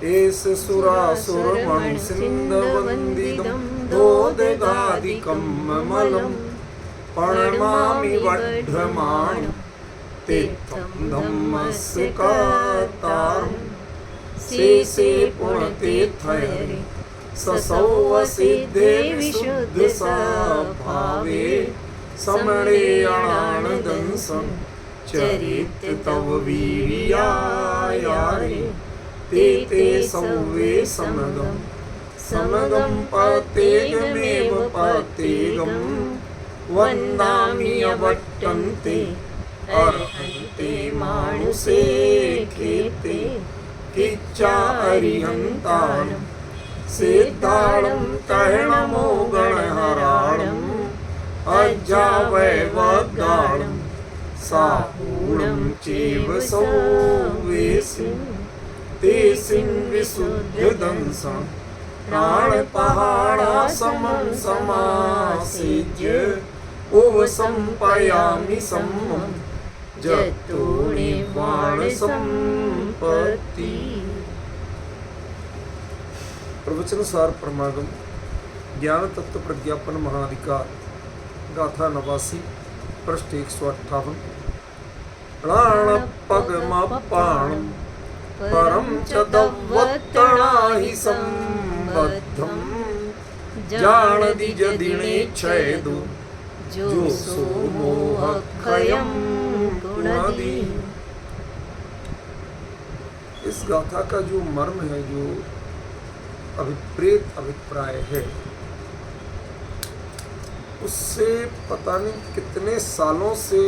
एष सुरासुरमणिसिन्धवन्दितं दोदगादिकं ममलं प्रणमामि वढ्ढमानं तीर्थं धम्मस्य कातारं शेषे पुण्यतीर्थहरे ससौवसिद्धे विशुद्धस्वभावे समणेयानदंसं चरित तव वीर्यायारे ते सौवे समगं पतेगमेव पतेगं वन्दामि अवट्टन्ते अर्हन्ते मानुषे खेते किच्चा अरिहन्तानं सिद्धाणं कहणमो गणहराणम् अजावैवगाणं साहूणं चैव सौवेसिं तेसिं विशुद्धदंसं प्राणपहाणासमं समासिज्य उपसंपयामि सम्मं जतो निर्वाणसम्पत्ति। प्रवचन सार परमागम ज्ञान तत्व प्रज्ञापन महाधिकार गाथा 89 पृष्ठ 158। प्राणपगमपाणं परं च दवत्तणाहि सम्बद्धं जानदिजदिने छेदो जो मोहक्षयं गुणदि। इस गाथा का जो मर्म है, जो अभिप्रेत अभिप्राय है, उससे पता नहीं कितने सालों से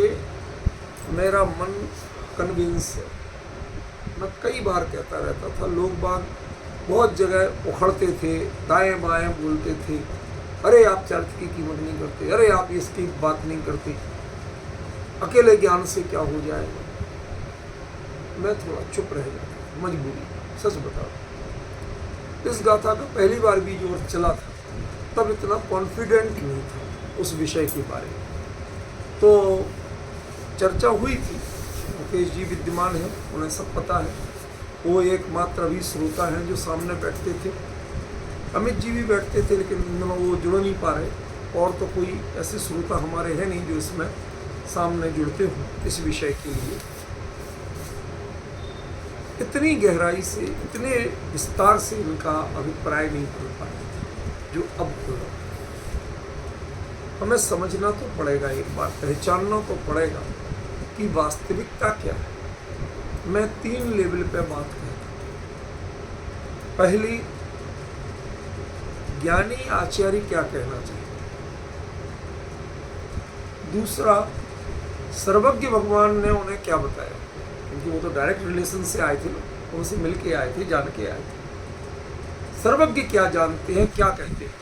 मेरा मन कन्विंस है। मैं कई बार कहता रहता था, लोग बाग बहुत जगह उखड़ते थे, दाएं बाएं बोलते थे, अरे आप चर्च की कीमत नहीं करते, अरे आप इसकी बात नहीं करते, अकेले ज्ञान से क्या हो जाएगा। मैं थोड़ा चुप रह जाता, मजबूरी, सच बता। इस गाथा का पहली बार भी जो चला था, तब इतना कॉन्फिडेंट नहीं था उस विषय के बारे में। तो चर्चा हुई थी, मुकेश जी विद्यमान है, उन्हें सब पता है, वो एकमात्र अभी श्रोता हैं जो सामने बैठते थे। अमित जी भी बैठते थे, लेकिन इन दिनों वो जुड़ नहीं पा रहे, और तो कोई ऐसे श्रोता हमारे हैं नहीं जो इसमें सामने जुड़ते हों इस विषय के लिए। इतनी गहराई से, इतने विस्तार से इनका अभिप्राय नहीं खुल पाया जो अब खुला। हमें समझना तो पड़ेगा, एक बार पहचानना तो पड़ेगा कि वास्तविकता क्या है। मैं 3 लेवल पे बात करता हूँ। पहली, ज्ञानी आचार्य क्या कहना चाहिए। दूसरा, सर्वज्ञ भगवान ने उन्हें क्या बताया, क्योंकि वो तो डायरेक्ट रिलेशन से आए थे ना, उनसे मिल के आए थे, जान के आए थे। सर्वज्ञ क्या जानते हैं, क्या कहते हैं।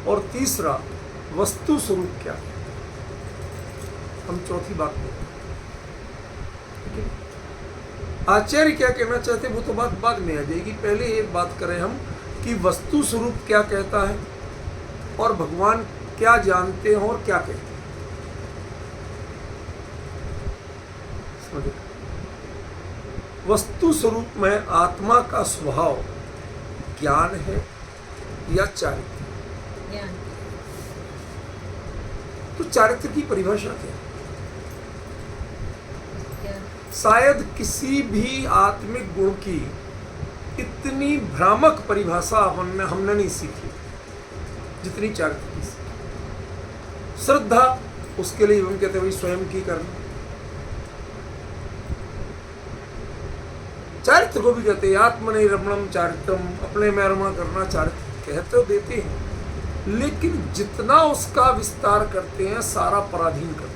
और तीसरा, वस्तु स्वरूप क्या है। हम चौथी बात में, आचार्य क्या कहना चाहते वो तो बात बाद में आ जाएगी। पहले एक बात करें हम कि वस्तु स्वरूप क्या कहता है और भगवान क्या जानते हैं और क्या कहते हैं। समझे? वस्तु स्वरूप में आत्मा का स्वभाव ज्ञान है या चारित्र। तो चारित्र की परिभाषा क्या है? शायद किसी भी आत्मिक गुण की इतनी भ्रामक परिभाषा हमने नहीं सीखी जितनी चारित्र की सीखी। श्रद्धा, उसके लिए हम कहते हैं भाई स्वयं की करना। चारित्र को भी कहते हैं आत्मनिर्मणम चारित्रम, अपने में रमण करना चारित्र कहते तो देते हैं, लेकिन जितना उसका विस्तार करते हैं सारा पराधीन करते हैं।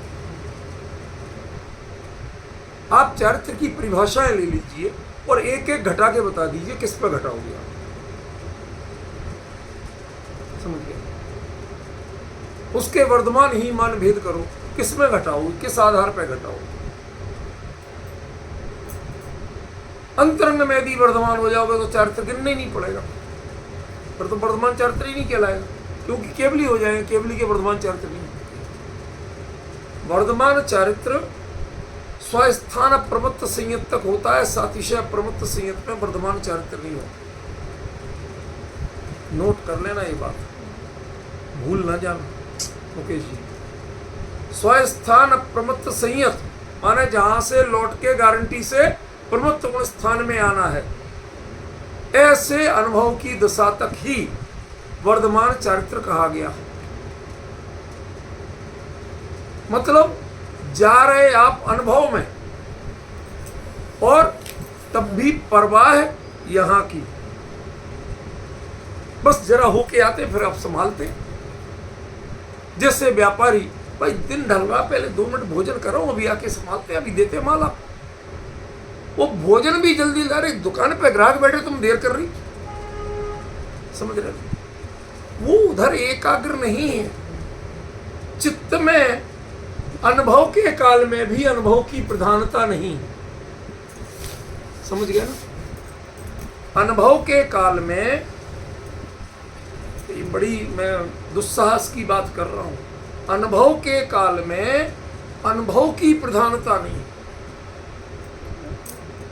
आप चारित्र की परिभाषाएं ले लीजिए और एक एक घटा के बता दीजिए किस पर घटाओगे आप। समझ गए? उसके वर्धमान ही मान भेद करो, किस में घटाओगे, किस आधार पर घटाओगे। अंतरंग में यदि वर्धमान हो जाओगे तो चारित्र गिनना ही नहीं पड़ेगा, पर तो वर्धमान चारित्र ही नहीं कहलाएगा, क्योंकि केवली हो जाएंगे, केवली के वर्धमान चारित्र नहीं। वर्धमान चारित्र स्वस्थान प्रमत्त संयत तक होता है, सातिशय प्रमत्त संयत में वर्धमान चारित्र नहीं होता। नोट कर लेना ये बात, भूल ना जाना मुकेश जी। स्वस्थान प्रमत्त संयत माने जहां से लौट के गारंटी से प्रमत्त गुण स्थान में आना है, ऐसे अनुभव की दशा तक ही वर्धमान चारित्र कहा गया। मतलब जा रहे आप अनुभव में और तब भी परवाह यहां की, बस जरा होके आते फिर आप संभालते। जैसे व्यापारी, भाई दिन ढल रहा, पहले 2 मिनट भोजन करो, अभी आके संभालते, अभी देते माल आप। वो भोजन भी जल्दी ला रहे, दुकान पे ग्राहक बैठे, तुम देर कर रही, समझ रहे? वो उधर एकाग्र नहीं है। चित्त में अनुभव के काल में भी अनुभव की प्रधानता नहीं, समझ गया ना? अनुभव के काल में, ये बड़ी मैं दुस्साहस की बात कर रहा हूं, अनुभव के काल में अनुभव की प्रधानता नहीं,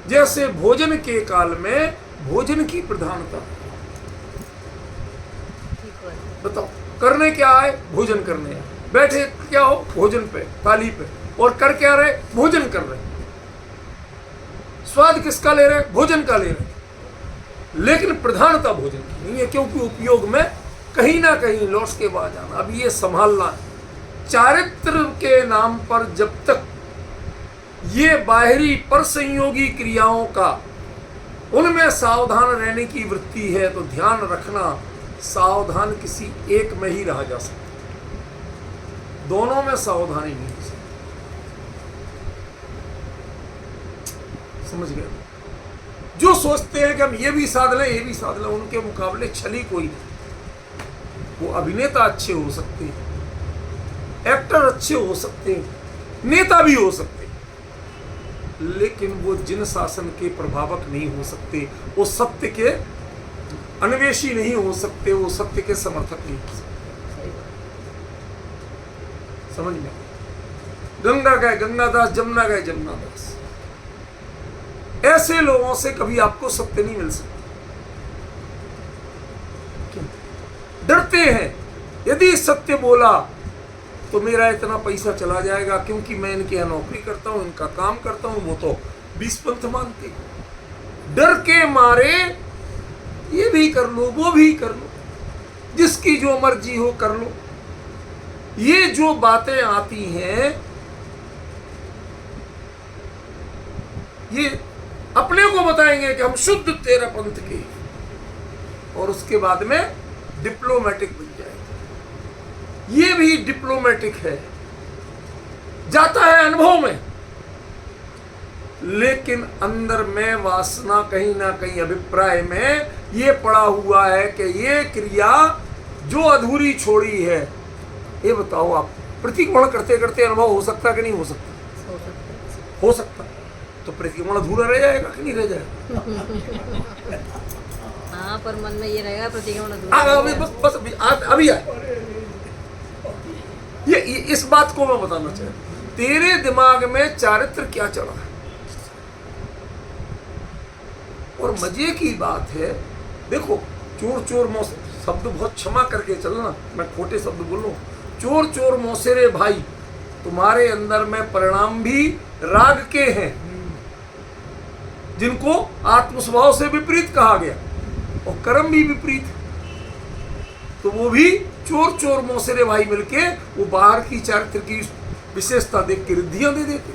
जैसे भोजन के काल में भोजन की प्रधानता। बताओ करने क्या है? भोजन करने। बैठे क्या हो? भोजन पे, थाली पे, और कर क्या रहे? भोजन कर रहे। स्वाद किसका ले रहे? भोजन का ले रहे, लेकिन प्रधानता भोजन की नहीं है, क्योंकि उपयोग में कहीं ना कहीं लौट के बाद जाना। अब ये संभालना है। चारित्र के नाम पर जब तक ये बाहरी पर संयोगी क्रियाओं का उनमें सावधान रहने की वृत्ति है, तो ध्यान रखना, सावधान किसी एक में ही रहा जा सकता, दोनों में सावधानी नहीं हो सकती। समझ गए? जो सोचते हैं कि हम ये भी साध लें, ये भी साध लें, उनके मुकाबले छली कोई नहीं। वो अभिनेता अच्छे हो सकते हैं, एक्टर अच्छे हो सकते हैं, नेता भी हो सकते हैं, लेकिन वो जिन शासन के प्रभावक नहीं हो सकते, वो सत्य के अन्वेषी नहीं हो सकते, वो सत्य के समर्थक नहीं हो सकते। समझ में? गंगा गए गंगादास, जमुना गए जमुनादास। ऐसे लोगों से कभी आपको सत्य नहीं मिल सकता। डरते हैं, यदि सत्य बोला तो मेरा इतना पैसा चला जाएगा, क्योंकि मैं इनके यहाँ नौकरी करता हूं, इनका काम करता हूं, वो तो 20 पंथ मानते। डर के मारे ये भी कर लो, वो भी कर लो, जिसकी जो मर्जी हो कर लो। ये जो बातें आती हैं, ये अपने को बताएंगे कि हम शुद्ध तेरा पंथ के, और उसके बाद में डिप्लोमेटिक बन जाएगा। ये भी डिप्लोमेटिक है, जाता है अनुभव में, लेकिन अंदर में वासना कहीं ना कहीं अभिप्राय में ये पड़ा हुआ है कि ये क्रिया जो अधूरी छोड़ी है। ये बताओ आप, प्रतिक्रमण करते करते अनुभव हो सकता कि नहीं हो सकता? हो सकता। तो प्रतिक्रमण अधूरा रह जाएगा कि नहीं रह जाएगा? हाँ, पर मन में ये रहेगा प्रतिक्रमण अधूरा। बस अभी आए। ये इस बात को मैं बताना चाहता, तेरे दिमाग में चारित्र क्या चढ़ा है। और मजे की बात है, देखो, चोर चोर मौसे, शब्द बहुत क्षमा करके चलना, मैं खोटे शब्द बोल रहा हूं। चोर चोर मौसेरे भाई, तुम्हारे अंदर में परिणाम भी राग के हैं, जिनको आत्म स्वभाव से विपरीत कहा गया, और कर्म भी विपरीत। तो वो भी चोर चोर मौसेरे भाई मिलके वो बाहर की चारित्र की विशेषता देख के रिद्धियां दे देते।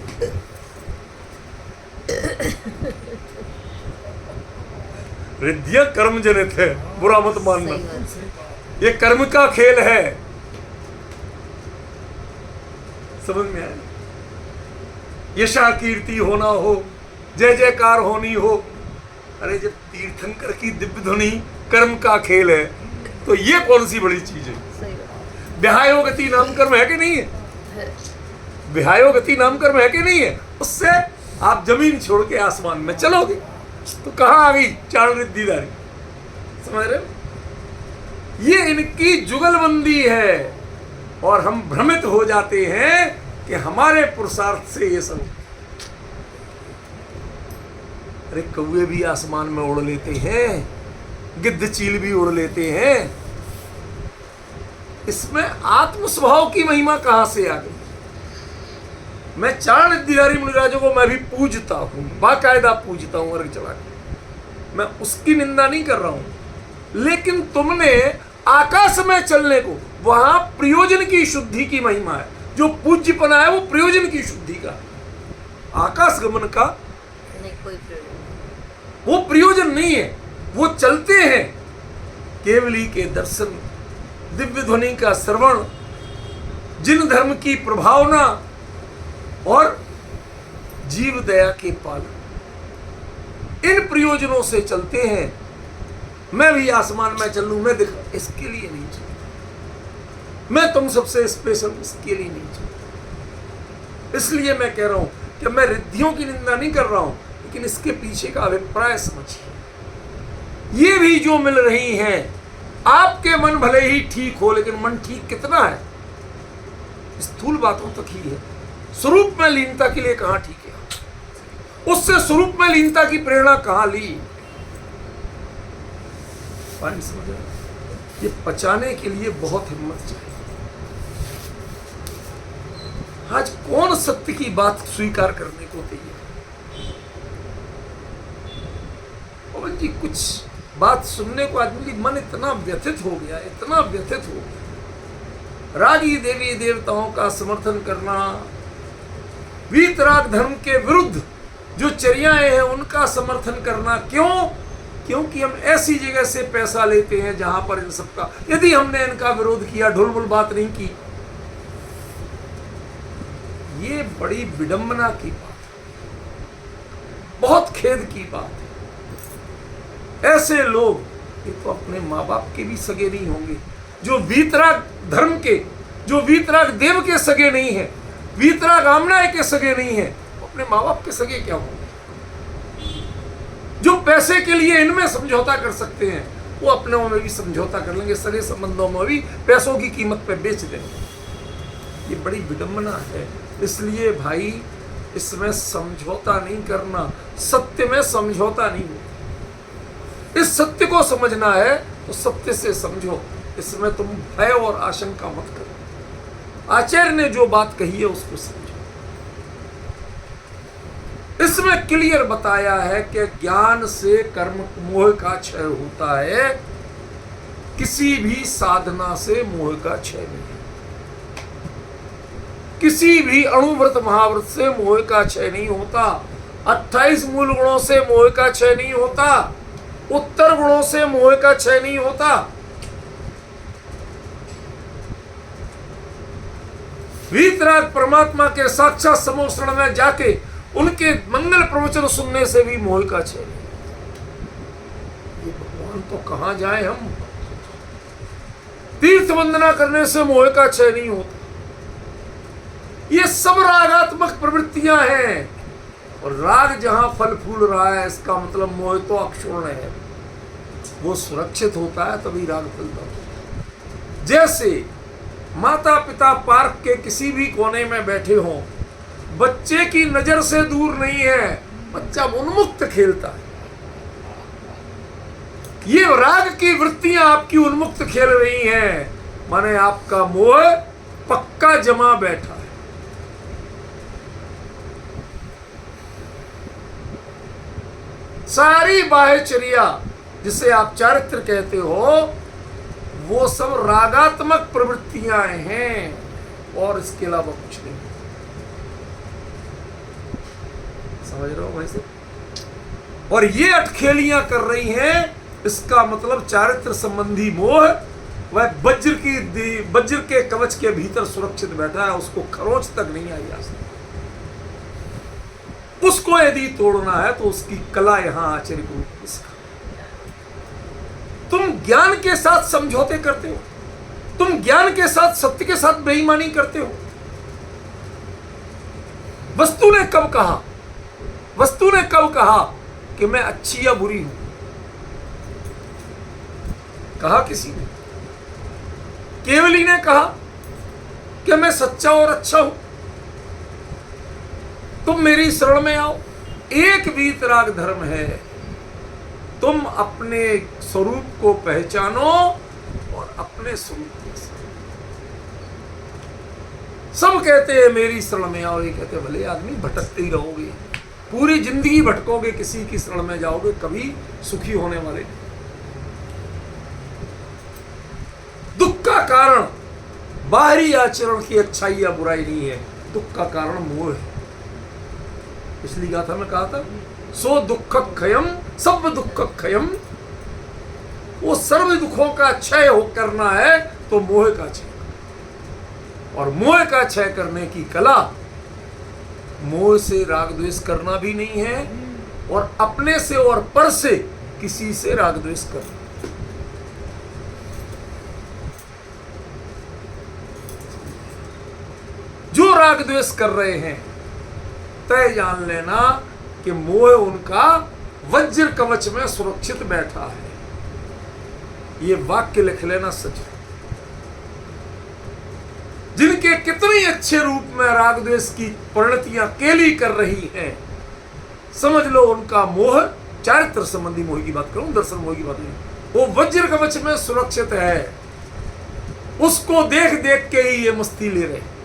रिद्धियां कर्म जनित है, बुरा मत मानना, ये कर्म का खेल है। समझ में आया? यशा कीर्ति होना हो, जय जयकार होनी हो। अरे जब तीर्थंकर की दिव्य ध्वनि कर्म का खेल है, तो ये कौन सी बड़ी चीज है? विहायो गति नाम कर्म है कि नहीं है? विहायो गति नाम कर्म है कि नहीं है? उससे आप जमीन छोड़ के आसमान में चलोगे तो कहां आ गई चार रिद्धिदारी? समझ रहे हो? ये इनकी जुगलबंदी है, और हम भ्रमित हो जाते हैं कि हमारे पुरुषार्थ से ये सब। अरे कौवे भी आसमान में उड़ लेते हैं, गिद्ध चील भी उड़ लेते हैं, इसमें आत्म स्वभाव की महिमा कहां से आ गई? मैं चारण अधिकारी मुनिराजों को मैं भी पूजता हूं, बाकायदा पूजता हूं अर्घ चला के, मैं उसकी निंदा नहीं कर रहा हूं। लेकिन तुमने आकाश में चलने को, वहां प्रयोजन की शुद्धि की महिमा है। जो पूज्यपना है वो प्रयोजन की शुद्धि का, आकाश गमन का नहीं कोई प्रयोजन नहीं। वो प्रयोजन नहीं है। वो चलते हैं केवली के दर्शन, दिव्य ध्वनि का श्रवण, जिन धर्म की प्रभावना और जीव दया के पालन, इन प्रयोजनों से चलते हैं। मैं भी आसमान में चल लूं, मैं दिखा, इसके लिए नहीं चलता। मैं तुम सबसे स्पेशल इसके लिए नहीं चलता। इसलिए मैं कह रहा हूं कि मैं रिद्धियों की निंदा नहीं कर रहा हूं, लेकिन इसके पीछे का अभिप्राय समझिए। ये भी जो मिल रही हैं, आपके मन भले ही ठीक हो, लेकिन मन ठीक कितना है? स्थूल बातों तक ही है। स्वरूप में लीनता के लिए कहां ठीक है? उससे स्वरूप में लीनता की प्रेरणा कहां ली? पॉइंट समझ रहे हैं? ये पचाने के लिए बहुत हिम्मत चाहिए। आज कौन सत्य की बात स्वीकार करने को तैयार? पवन जी, कुछ बात सुनने को आदमी मन इतना व्यथित हो गया, इतना व्यथित हो गया। रागी देवी देवताओं का समर्थन करना, वीतराग धर्म के विरुद्ध जो चर्याएं हैं उनका समर्थन करना, क्यों? क्योंकि हम ऐसी जगह से पैसा लेते हैं जहां पर इन सबका, यदि हमने इनका विरोध किया, ढुलमुल बात नहीं की, ये बड़ी विडंबना की बात है, बहुत खेद की बात है। ऐसे लोग ये तो अपने माँ बाप के भी सगे नहीं होंगे। जो वीतराग धर्म के, जो वीतराग देव के सगे नहीं है, वीतराग आमनाय के सगे नहीं है, अपने माँ बाप के सगे क्या होंगे? जो पैसे के लिए इनमें समझौता कर सकते हैं, वो अपनों में भी समझौता कर लेंगे, सगे संबंधों में भी पैसों की कीमत पे बेच देंगे। ये बड़ी विडंबना है। इसलिए भाई, इसमें समझौता नहीं करना, सत्य में समझौता नहीं होता। इस सत्य को समझना है तो सत्य से समझो, इसमें तुम भय और आशंका मत करो। आचार्य ने जो बात कही है उसको समझो। इसमें क्लियर बताया है कि ज्ञान से कर्म मोह का क्षय होता है, किसी भी साधना से मोह का क्षय नहीं। किसी भी अणुव्रत महाव्रत से मोह का क्षय नहीं होता। 28 मूल गुणों से मोह का क्षय नहीं होता। उत्तर गुणों से मोह का क्षय नहीं होता। वीतराग परमात्मा के साक्षात समोषण में जाके उनके मंगल प्रवचन सुनने से भी मोह का क्षय नहीं। ये भगवान तो कहां जाए हम? तीर्थ वंदना करने से मोह का क्षय नहीं होता। ये सब रागात्मक प्रवृत्तियां हैं, और राग जहां फल फूल रहा है, इसका मतलब मोह तो अक्षुण्ण है। वो सुरक्षित होता है तभी राग फलता है। जैसे माता पिता पार्क के किसी भी कोने में बैठे हों, बच्चे की नजर से दूर नहीं है, बच्चा उन्मुक्त खेलता है। ये राग की वृत्तियां आपकी उन्मुक्त खेल रही हैं, माने आपका मोह पक्का जमा बैठा है। सारी बाह्यचर्या जिसे आप चारित्र कहते हो, वो सब रागात्मक प्रवृत्तियां हैं और इसके अलावा कुछ नहीं। समझ रहे हो भाई से? और ये अटखेलियां कर रही हैं, इसका मतलब चारित्र संबंधी मोह वह वज्र के कवच के भीतर सुरक्षित बैठा है, उसको खरोंच तक नहीं आई आ सकती। उसको यदि तोड़ना है तो उसकी कला यहां आचार्य को इसका। तुम ज्ञान के साथ समझौते करते हो, तुम ज्ञान के साथ, सत्य के साथ बेईमानी करते हो। वस्तु ने कब कहा, वस्तु ने कब कहा कि मैं अच्छी या बुरी हूं? कहा किसी ने? केवली ने कहा कि मैं सच्चा और अच्छा हूं, तुम मेरी शरण में आओ। एक वीतराग धर्म है, तुम अपने स्वरूप को पहचानो और अपने स्वरूप के साथ। सब कहते हैं मेरी शरण में आओ, ये कहते हैं भले आदमी भटकते ही रहोगे, पूरी जिंदगी भटकोगे, किसी की शरण में जाओगे, कभी सुखी होने वाले नहीं। दुख का कारण बाहरी आचरण की अच्छाई या बुराई नहीं है, दुख का कारण मोह है। पिछली गाथा में कहा था सो दुख क्षयम सब दुख क्षयम, वो सर्व दुखों का क्षय हो करना है तो मोह का क्षय, और मोह का क्षय करने की कला मोह से राग द्वेष करना भी नहीं है, और अपने से और पर से किसी से राग द्वेष करना। जो राग द्वेष कर रहे हैं तय जान लेना कि मोह उनका वज्र कवच में सुरक्षित बैठा है। ये वाक्य लिख लेना सच है। जिनके कितने अच्छे रूप में राग द्वेष की परिणतियां केली कर रही हैं, समझ लो उनका मोह, चारित्र संबंधी मोह की बात करूं, दर्शन मोह की बात नहीं, वो वज्र कवच में सुरक्षित है। उसको देख देख के ही ये मस्ती ले रहे।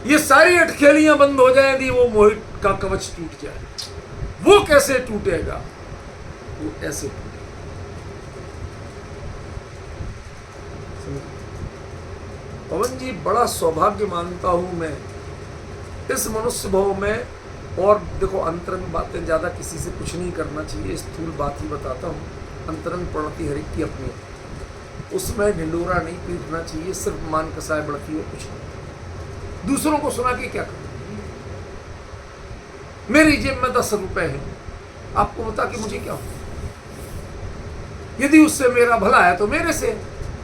ये सारी अटखेलियां बंद हो जाए यदि वो मोह का कवच टूट जाए। वो कैसे टूटेगा? वो ऐसे टूटेगा। पवन जी, बड़ा सौभाग्य मानता हूं मैं इस मनुष्य भाव में। और देखो, अंतरंग बातें ज्यादा किसी से कुछ नहीं करना चाहिए, स्थूल बात ही बताता हूं। अंतरंग प्रणति हर एक की अपनी, उसमें ढिंडोरा नहीं पीटना चाहिए, सिर्फ मान कसाय बढ़ती है, कुछ नहीं। दूसरों को सुना के क्या करना? मेरी जेब में 10 रुपए है, आपको बता के मुझे क्या हो? यदि उससे मेरा भला है तो मेरे से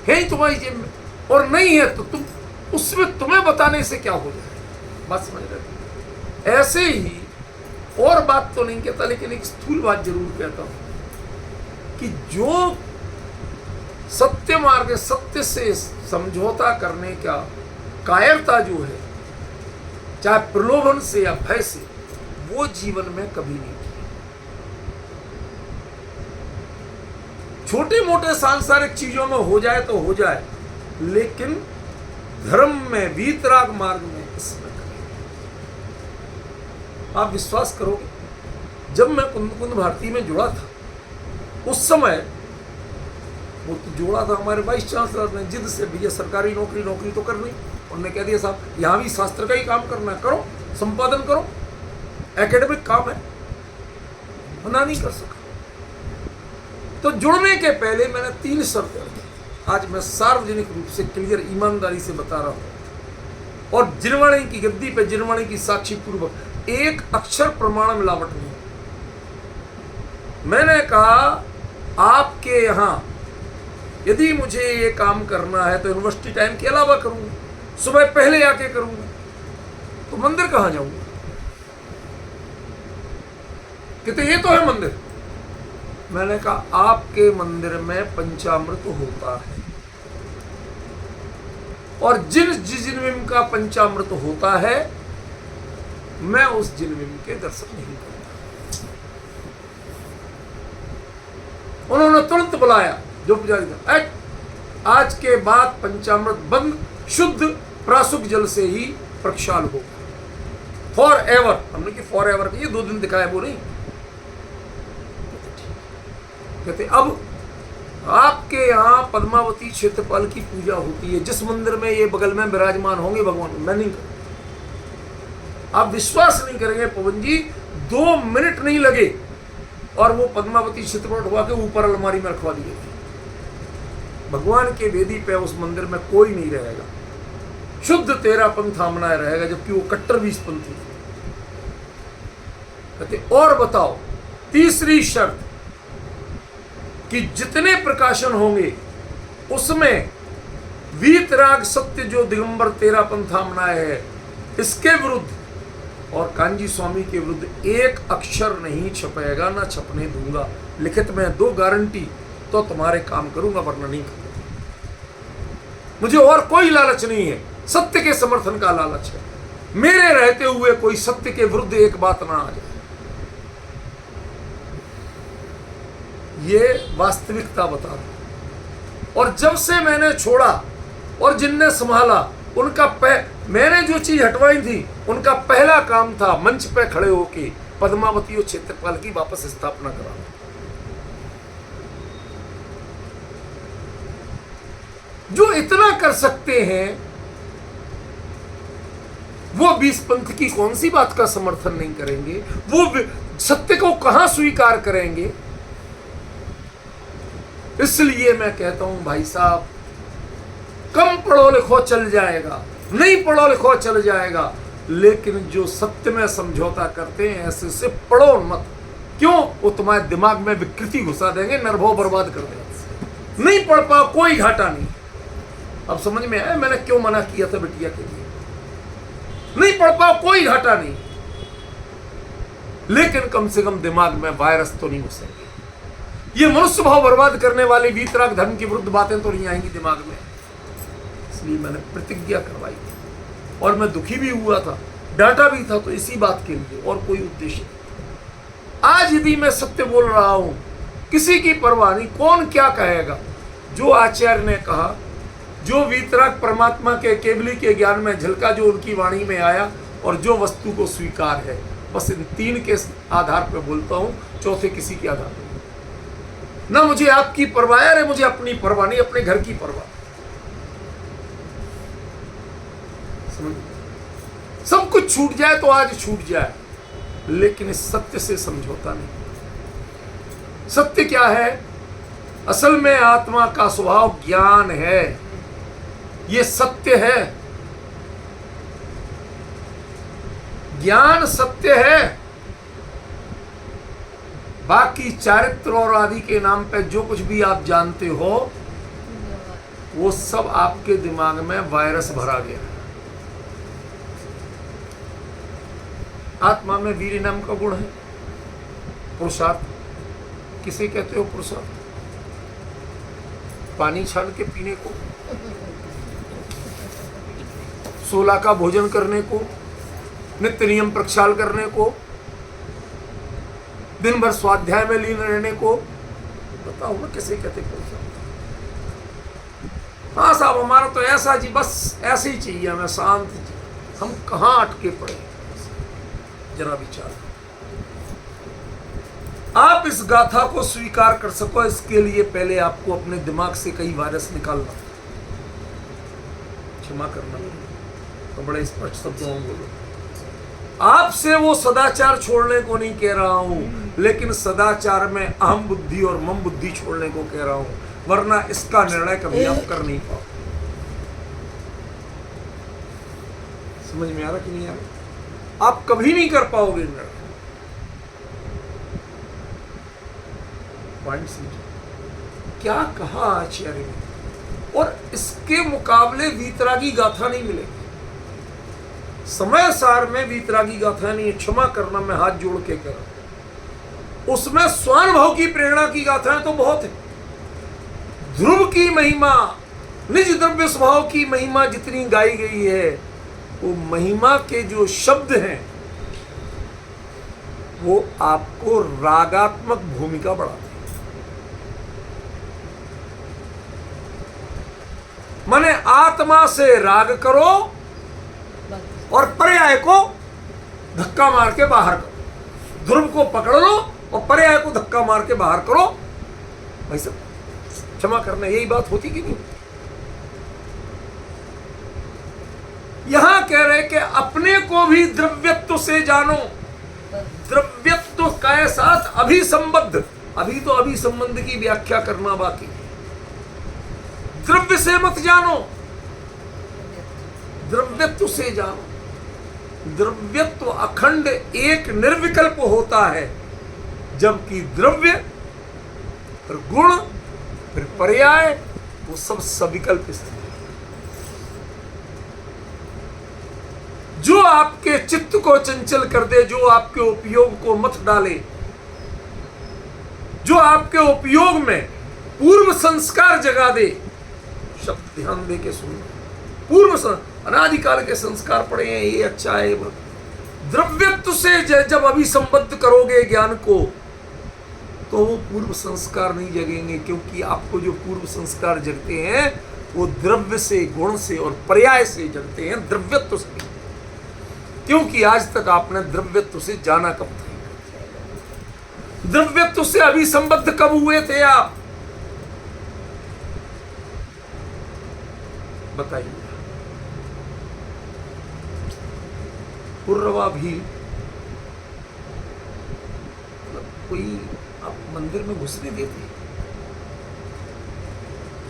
है ही तुम्हारी जेब में, और नहीं है तो तुम उसमें, तुम्हें बताने से क्या हो जाए? बात समझ रहे? ऐसे ही और बात तो नहीं कहता, लेकिन एक स्थूल बात जरूर कहता हूं कि जो सत्य मार्ग, सत्य से समझौता करने का कायरता जो है, चाहे प्रलोभन से या भय से, वो जीवन में कभी नहीं की। छोटे मोटे सांसारिक चीजों में हो जाए तो हो जाए, लेकिन धर्म में, वीतराग मार्ग में इसमें कभी। आप विश्वास करोगे, जब मैं कुंद भारती में जुड़ा था, उस समय वो तो जोड़ा था हमारे वाइस चांसलर ने जिद से, भैया सरकारी नौकरी तो करनी। उन्होंने कह दिया साहब यहाँ भी शास्त्र का ही काम करना है, करो, संपादन करो, एकेडमिक काम है। मना नहीं कर सका। तो जुड़ने के पहले मैंने 3 शर्तें रखी। आज मैं सार्वजनिक रूप से क्लियर ईमानदारी से बता रहा हूं, और जिनवाणी की गद्दी पे, जिनवाणी की साक्षी पूर्वक, एक अक्षर प्रमाण मिलावट नहीं। मैंने कहा आपके यहां यदि मुझे ये काम करना है तो यूनिवर्सिटी टाइम के अलावा करूंगा, सुबह पहले आके करूंगा, तो मंदिर कहां जाऊंगा? कहते ये तो है मंदिर। मैंने कहा आपके मंदिर में पंचामृत होता है, और जिन जिनविम का पंचामृत होता है, मैं उस जिनविम के दर्शन नहीं करता। उन्होंने तुरंत बुलाया जो पुजारी था, आज के बाद पंचामृत बंद, शुद्ध प्रासुक जल से ही प्रक्षाल हो, फॉर एवर। हमने कि फॉर एवर, ये 2 दिन दिखाया, वो नहीं। कहते अब आपके यहाँ पद्मावती क्षेत्रपाल की पूजा होती है, जिस मंदिर में ये बगल में विराजमान होंगे भगवान, मैं नहीं करूँ। आप विश्वास नहीं करेंगे पवन जी, 2 मिनट नहीं लगे और वो पद्मावती क्षेत्रपाल उठवा के ऊपर अलमारी में रखवा दिए। भगवान के वेदी पे उस मंदिर में कोई नहीं रहेगा, शुद्ध तेरा पंथामना रहेगा, जबकि वो कट्टर 20पंथी थे। कहते और बताओ, तीसरी शर्त कि जितने प्रकाशन होंगे उसमें वीतराग सत्य जो दिगंबर तेरा पंथामना है, इसके विरुद्ध और कांजी स्वामी के विरुद्ध एक अक्षर नहीं छपेगा, ना छपने दूंगा। लिखित में दो गारंटी, तो तुम्हारे काम करूंगा, वरना नहीं करूंगा। मुझे और कोई लालच नहीं है, सत्य के समर्थन का लालच है। मेरे रहते हुए कोई सत्य के विरुद्ध एक बात ना आ जाए। ये वास्तविकता बता रहा। और जब से मैंने छोड़ा और जिनने संभाला उनका मैंने जो चीज हटवाई थी, उनका पहला काम था मंच पे खड़े होके पद्मावती और क्षेत्रपाल की वापस स्थापना कराना। जो इतना कर सकते हैं वो 20 पंथ की कौन सी बात का समर्थन नहीं करेंगे? वो सत्य को कहां स्वीकार करेंगे? इसलिए मैं कहता हूं भाई साहब, कम पढ़ो लिखो चल जाएगा, नहीं पढ़ो लिखो चल जाएगा, लेकिन जो सत्य में समझौता करते हैं ऐसे से पढ़ो मत। क्यों? वो तुम्हारे दिमाग में विकृति घुसा देंगे, निर्भव बर्बाद कर देंगे। नहीं पढ़ पाओ कोई घाटा नहीं। अब समझ में आया मैंने क्यों मना किया था बिटिया के लिए? नहीं पढ़ पाओ कोई घाटा नहीं, लेकिन कम से कम दिमाग में वायरस तो नहीं घुसेंगे। ये मनुष्य भाव बर्बाद करने वाली वीतराग धर्म की विरुद्ध बातें तो नहीं आएंगी दिमाग में। इसलिए मैंने प्रतिज्ञा करवाई थी और मैं दुखी भी हुआ था, डांटा भी था, तो इसी बात के लिए और कोई उद्देश्य नहीं। आज यदि मैं सत्य बोल रहा हूं, किसी की परवाह नहीं, कौन क्या कहेगा। जो आचार्य ने कहा, जो वीतराग परमात्मा के केवली के ज्ञान में झलका, जो उनकी वाणी में आया और जो वस्तु को स्वीकार है, बस इन 3 के आधार पर बोलता हूं, चौथे किसी के आधार पर ना। मुझे आपकी परवाह है, मुझे अपनी परवाह नहीं, अपने घर की परवाह। सब कुछ छूट जाए तो आज छूट जाए, लेकिन इस सत्य से समझौता नहीं। सत्य क्या है? असल में आत्मा का स्वभाव ज्ञान है, ये सत्य है। ज्ञान सत्य है। बाकी चारित्र और आदि के नाम पे जो कुछ भी आप जानते हो, वो सब आपके दिमाग में वायरस भरा गया है। आत्मा में वीर्य नाम का गुण है, पुरुषार्थ। किसे कहते हो पुरुषार्थ? पानी छान के पीने को, 16 का भोजन करने को, नित्य नियम प्रक्षाल करने को, दिन भर स्वाध्याय में लीन रहने को। बताओ ना किसे कहते पुरुषार्थ? हाँ साहब हमारा तो ऐसा जी, बस ऐसे ही चाहिए हमें, शांत जी। हम कहाँ अटके पड़े? जरा विचार। आप इस गाथा को स्वीकार कर सको, इसके लिए पहले आपको अपने दिमाग से कई वायरस निकालना। क्षमा करना तो बड़े स्पष्ट शब्दों में बोलो। आपसे वो सदाचार छोड़ने को नहीं कह रहा हूं, लेकिन सदाचार में अहम बुद्धि और मम बुद्धि छोड़ने को कह रहा हूं, वरना इसका निर्णय कभी आप कर नहीं पाओ। समझ में आ रहा कि नहीं आ रहा? आप कभी नहीं कर पाओगे निर्णय। पॉइंट समझो क्या कहा आचार्य ने, और इसके मुकाबले वीतरागी गाथा नहीं मिलेगी। समय सार में वीतरागी गाथा नहीं है, क्षमा करना मैं हाथ जोड़ के कह रहा हूं। उसमें स्वानुभव की प्रेरणा की गाथाएं तो बहुत है। ध्रुव की महिमा, निज द्रव्य स्वभाव की महिमा जितनी गाई गई है, वो महिमा के जो शब्द हैं वो आपको रागात्मक भूमिका बढ़ाते हैं। माने आत्मा से राग करो और पर्याय को धक्का मार के बाहर करो। ध्रुव को पकड़ लो और पर्याय को धक्का मार के बाहर करो। भाई साहब क्षमा करना, यही बात होती कि नहीं? यहां कह रहे कि अपने को भी द्रव्यत्व से जानो। द्रव्यत्व के साथ अभिसंबद्ध, अभी तो अभिसंबंध की व्याख्या करना बाकी। द्रव्य से मत जानो, द्रव्यत्व से जानो। द्रव्यत्व अखंड एक निर्विकल्प होता है, जबकि द्रव्य फिर गुण फिर पर्याय वो सब सविकल्प स्थिति है। जो आपके चित्त को चंचल कर दे, जो आपके उपयोग को मत डाले, जो आपके उपयोग में पूर्व संस्कार जगा दे। शब्द ध्यान दे के सुनो। अनादिकाल के संस्कार पड़े हैं, ये अच्छा है। द्रव्यत्व से जब अभिसंबद्ध करोगे ज्ञान को, तो वो पूर्व संस्कार नहीं जगेंगे, क्योंकि आपको जो पूर्व संस्कार जगते हैं वो द्रव्य से, गुण से और पर्याय से जगते हैं, द्रव्यत्व से नहीं। क्योंकि आज तक आपने द्रव्यत्व से जाना कब था? द्रव्यत्व से अभिसंबद्ध कब हुए थे आप? बताइए। पुर्रवा भी कोई आप मंदिर में घुसने देते?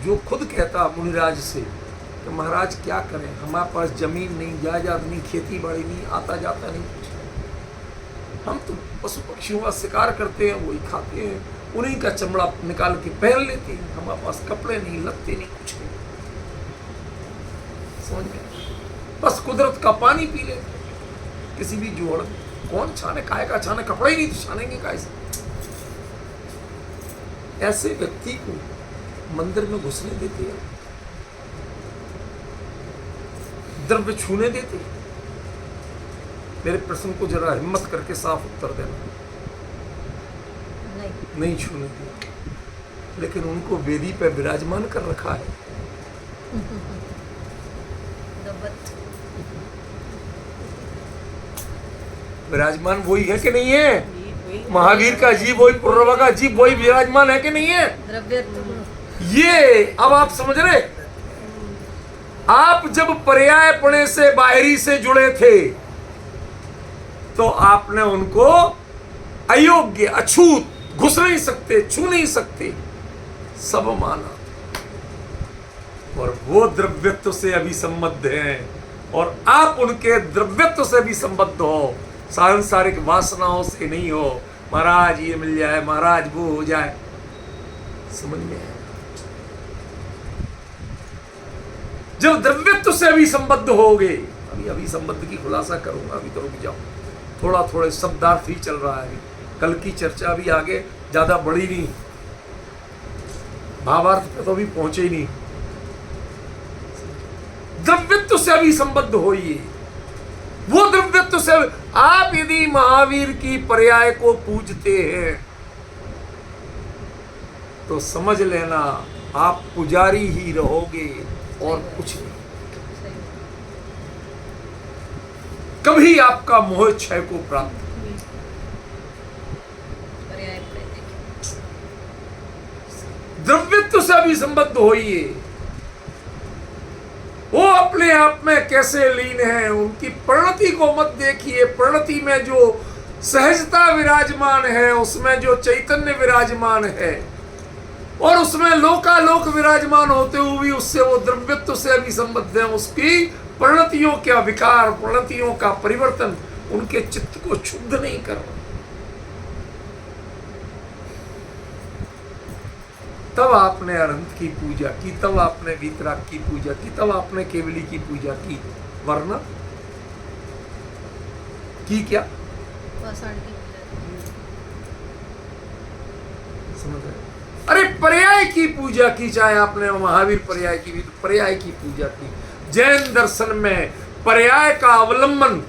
जो खुद कहता मुनिराज से कि महाराज क्या करें, हमारे पास जमीन नहीं, जायदाद नहीं, खेती बाड़ी नहीं, आता जाता नहीं कुछ, हम तो पशु पक्षियों का शिकार करते हैं, वही खाते हैं, उन्हीं का चमड़ा निकाल के पहन लेते हैं, हमारे पास कपड़े नहीं, लत्ते नहीं, कुछ नहीं। समझ गए? बस कुदरत का पानी पी लेते, किसी भी जोड़, कौन छाने, काहे का छाने, कपड़े ही नहीं तो छानेंगे काहे से? ऐसे व्यक्ति को मंदिर में घुसने देते हैं, द्रव्य छूने देते? मेरे प्रश्न को जरा हिम्मत करके साफ उत्तर देना। नहीं छूने दिया, लेकिन उनको वेदी पे विराजमान कर रखा है। विराजमान वही है कि नहीं है? महावीर का जीव वही, पुर्रवा का जीव वही विराजमान है कि नहीं है? ये अब आप समझ रहे? आप जब पर्यायपणे से, बाहरी से जुड़े थे, तो आपने उनको अयोग्य, अछूत, घुस नहीं सकते, छू नहीं सकते, सब माना। और वो द्रव्यत्व से अभी संबद्ध हैं, और आप उनके द्रव्यत्व से भी संबद्ध हो, सांसारिक वासनाओं से नहीं हो। महाराज ये मिल जाए, महाराज वो हो जाए, समझ में आया? जब द्रव्यत्व से अभी संबद्ध होगे, अभी संबद्ध की खुलासा करूंगा, अभी तो रुक जाओ, थोड़े शब्दार्थ ही चल रहा है, कल की चर्चा भी आगे ज्यादा बढ़ी नहीं, भावार्थ पे तो अभी पहुंचे ही नहीं। द्रव्यत्व से अभी संबद्ध होइए। वो द्रव्यत्व से आप यदि महावीर की पर्याय को पूजते हैं, तो समझ लेना आप पुजारी ही रहोगे और कुछ नहीं। कभी आपका मोह क्षय को प्राप्त। द्रव्यत्व से अभी संबद्ध होइए। वो अपने आप में कैसे लीन है, उनकी परिणति को मत देखिए। परिणति में जो सहजता विराजमान है, उसमें जो चैतन्य विराजमान है, और उसमें लोकालोक विराजमान होते हुए भी उससे वो द्रव्यत्व से अभी संबद्ध है। उसकी परिणतियों का विकार, परिणतियों का परिवर्तन उनके चित्त को क्षुब्ध नहीं कर रहा। तब आपने अनंत की पूजा की, तब आपने वीतराग की पूजा की, तब आपने केवली की पूजा की, वरना की क्या? समझ रहे? अरे पर्याय की पूजा की, चाहे आपने महावीर पर्याय की भी, पर्याय की पूजा की। जैन दर्शन में पर्याय का अवलंबन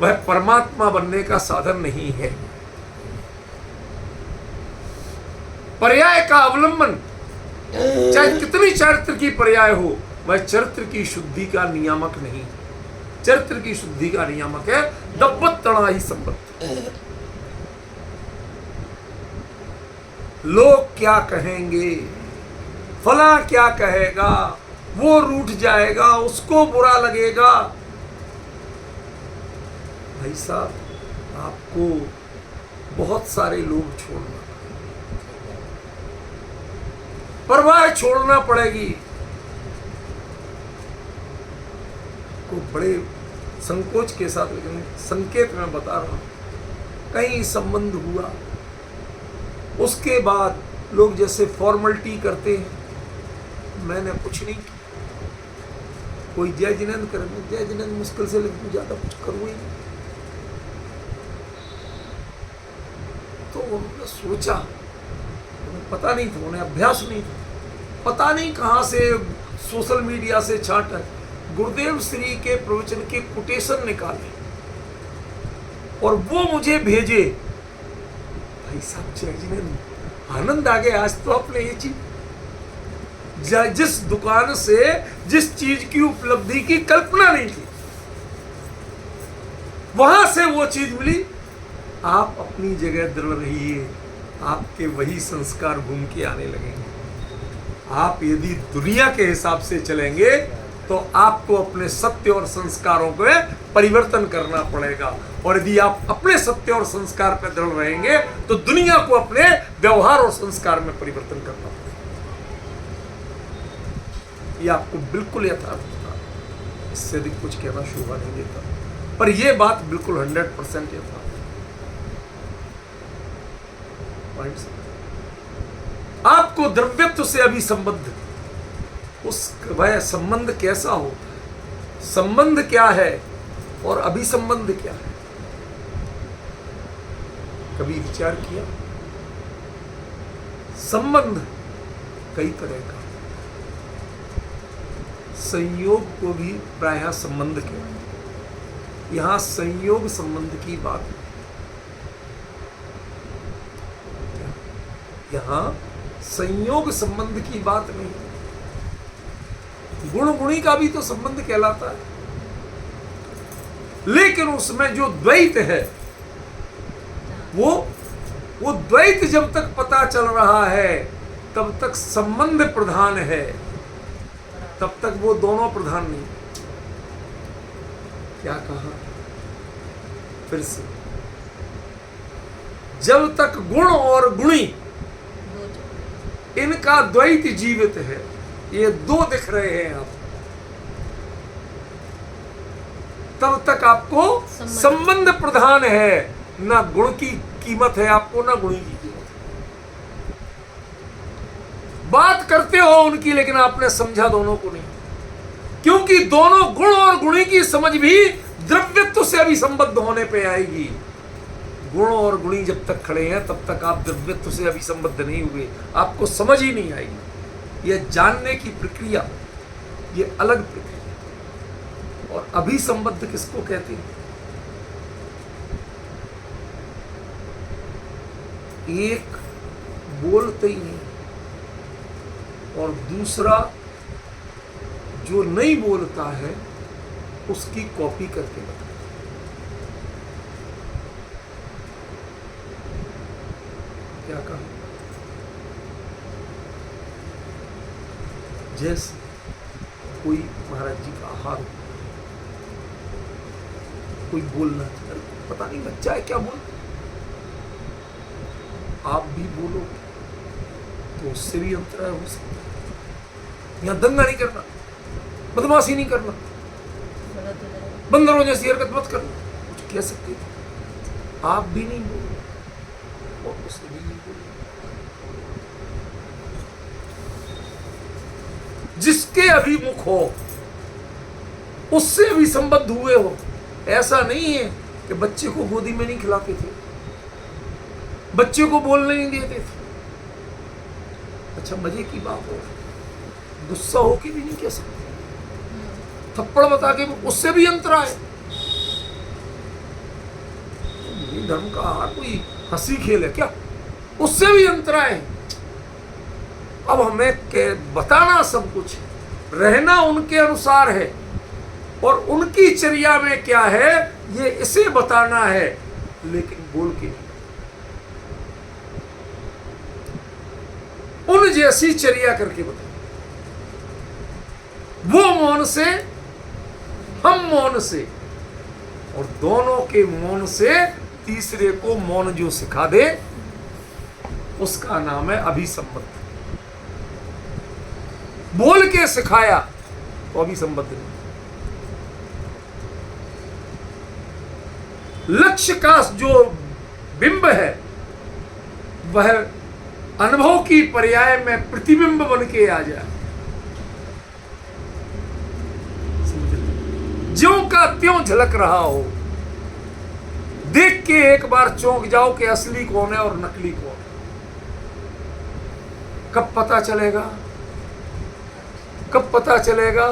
वह परमात्मा बनने का साधन नहीं है। पर्याय का अवलंबन चाहे कितनी चरित्र की पर्याय हो, वह चरित्र की शुद्धि का नियामक नहीं। चरित्र की शुद्धि का नियामक है दब्बत तणा ही संबद्ध। लोग क्या कहेंगे, फला क्या कहेगा, वो रूठ जाएगा, उसको बुरा लगेगा। भाई साहब, आपको बहुत सारे लोग छोड़ना, परवाह छोड़ना पड़ेगी। को बड़े संकोच के साथ, लेकिन संकेत में बता रहा हूं, कहीं संबंध हुआ, उसके बाद लोग जैसे फॉर्मेलिटी करते हैं, मैंने कुछ नहीं किया। कोई जय जिनेंद्र करे, जय जिनेंद्र मुश्किल से, लेकिन ज्यादा कुछ करूँ ही नहीं। तो उन्होंने सोचा, उन्हें पता नहीं था, उन्हें अभ्यास नहीं था, पता नहीं कहाँ से सोशल मीडिया से छाट गुरुदेव श्री के प्रवचन के कोटेशन निकाले और वो मुझे भेजे। भाई साहब जी ने आनंद आ गया। आज तो आपने ये चीज, जिस दुकान से जिस चीज की उपलब्धि की कल्पना नहीं थी, वहां से वो चीज मिली। आप अपनी जगह दृढ़ रहिए, आपके वही संस्कार घूम के आने लगेंगे। आप यदि दुनिया के हिसाब से चलेंगे तो आपको अपने सत्य और संस्कारों को परिवर्तन करना पड़ेगा, और यदि आप अपने सत्य और संस्कार पर दृढ़ रहेंगे तो दुनिया को अपने व्यवहार और संस्कार में परिवर्तन करना पड़ेगा। ये आपको बिल्कुल यथार्थ था, इससे अधिक कुछ कहना शोभा नहीं देता, पर यह बात बिल्कुल 100% यथार्थ। आपको द्रव्यत्व से अभी संबद्ध, उस वह संबंध कैसा होता है, संबंध क्या है और अभिसंबंध क्या है, कभी विचार किया? संबंध कई तरह का, संयोग को भी प्रायः संबंध कहते हैं। यहां संयोग संबंध की बात है। यहां संयोग संबंध की बात नहीं, गुण गुणी का भी तो संबंध कहलाता है, लेकिन उसमें जो द्वैत है वो द्वैत जब तक पता चल रहा है तब तक संबंध प्रधान है, तब तक वो दोनों प्रधान नहीं। क्या कहा फिर से? जब तक गुण और गुणी इनका द्वैत जीवित है, ये दो दिख रहे हैं आप, तब तक आपको संबंध प्रधान है। ना गुण की कीमत है आपको, ना गुणी की कीमत है। बात करते हो उनकी, लेकिन आपने समझा दोनों को नहीं, क्योंकि दोनों गुण और गुणी की समझ भी द्रव्यत्व से अभी संबद्ध होने पे आएगी। गुण और गुणी जब तक खड़े हैं तब तक आप द्रव्यत्व से अभी संबद्ध नहीं हुए, आपको समझ ही नहीं आएगी। यह जानने की प्रक्रिया, ये अलग प्रक्रिया। और अभी संबद्ध किसको कहते हैं? एक बोलते ही नहीं और दूसरा जो नहीं बोलता है उसकी कॉपी करके बताता। क्या कहा? जैसे कोई महाराज जी का आहार, कोई बोलना चाहिए, पता नहीं बच्चा है क्या बोल, आप भी बोलो तो उससे भी अंतराय हो सकता है। यहां दंगा नहीं करना, बदमाशी नहीं करना, बंदरों जैसी हरकत मत करना, कुछ कह सकते थे, आप भी नहीं बोलो और उससे भी नहीं बोलो। जिसके अभिमुख हो उससे भी संबद्ध हुए हो। ऐसा नहीं है कि बच्चे को गोदी में नहीं खिलाते थे, बच्चे को बोलने नहीं देते थे। अच्छा मजे की बात हो, गुस्सा होके भी नहीं कह सकते, थप्पड़ बता के उससे भी अंतराय। ये धर्म का आहार कोई हंसी खेल है क्या? उससे भी अंतराय है। अब हमें बताना सब कुछ, रहना उनके अनुसार है और उनकी चर्या में क्या है ये इसे बताना है, लेकिन बोल के नहीं। उन जैसी चर्या करके बताना। वो मौन से, हम मौन से, और दोनों के मौन से तीसरे को मौन जो सिखा दे उसका नाम है अभिसंबद्ध। बोल के सिखाया तो अभिसंबद्ध नहीं। लक्ष्य का जो बिंब है वह अनुभव की पर्याय में प्रतिबिंब बन के आ जाए, ज्यों का त्यों झलक रहा हो, देख के एक बार चौंक जाओ कि असली कौन है और नकली कौन है। कब पता चलेगा? कब पता चलेगा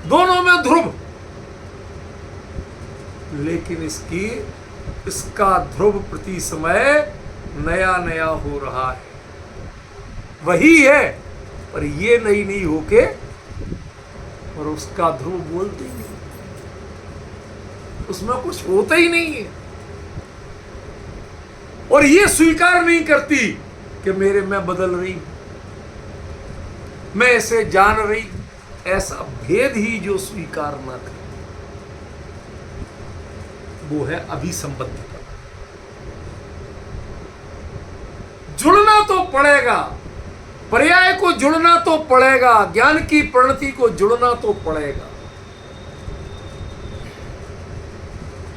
दोनों में ध्रुव, लेकिन इसका ध्रुव प्रति समय नया नया हो रहा है। वही है, पर ये नई नई होके, और उसका ध्रुव बोलते ही नहीं, उसमें कुछ होता ही नहीं है। और ये स्वीकार नहीं करती कि मेरे में बदल रही, मैं इसे जान रही। ऐसा भेद ही जो स्वीकार ना करे, वो है अभिसंबद्धता। जुड़ना तो पड़ेगा, पर्याय को जुड़ना तो पड़ेगा, ज्ञान की परिणति को जुड़ना तो पड़ेगा,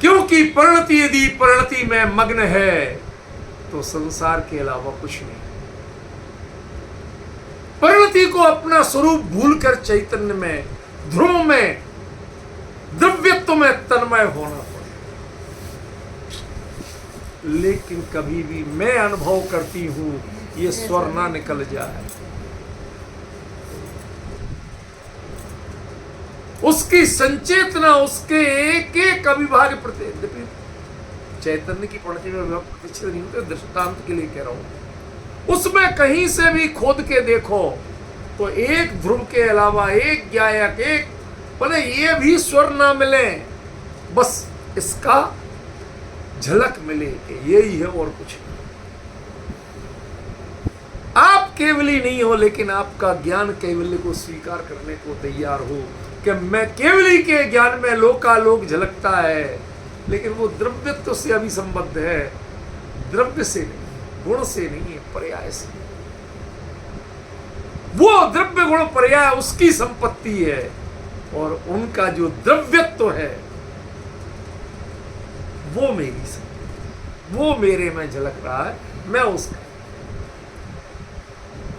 क्योंकि परिणति यदि परिणति में मग्न है तो संसार के अलावा कुछ नहीं। परिणति को अपना स्वरूप भूलकर चैतन्य में, ध्रुव में, द्रव्यत्व में तन्मय होना पड़ेगा। लेकिन कभी भी मैं अनुभव करती हूं ये स्वर ना निकल जाए, उसकी संचेतना, उसके एक एक अविभाज्य प्रति चैतन्य की परिणति में प्रतिष्ठित नहीं होते। दृष्टांत के लिए कह रहा हूं, उसमें कहीं से भी खोद के देखो तो एक ध्रुव के अलावा, एक गायक, एक भले ये भी स्वर ना मिले, बस इसका झलक मिले कि यही है और कुछ नहीं। आप केवली नहीं हो, लेकिन आपका ज्ञान केवली को स्वीकार करने को तैयार हो कि मैं केवली के ज्ञान में लोकालोक झलकता है, लेकिन वो द्रव्यत्व से अभी संबद्ध है, द्रव्य से नहीं, गुण से नहीं है, पर्याय से। वो द्रव्य गुण पर्याय उसकी संपत्ति है, और उनका जो द्रव्यत्व है वो मेरी संपत्ति, वो मेरे में झलक रहा है, मैं उसका।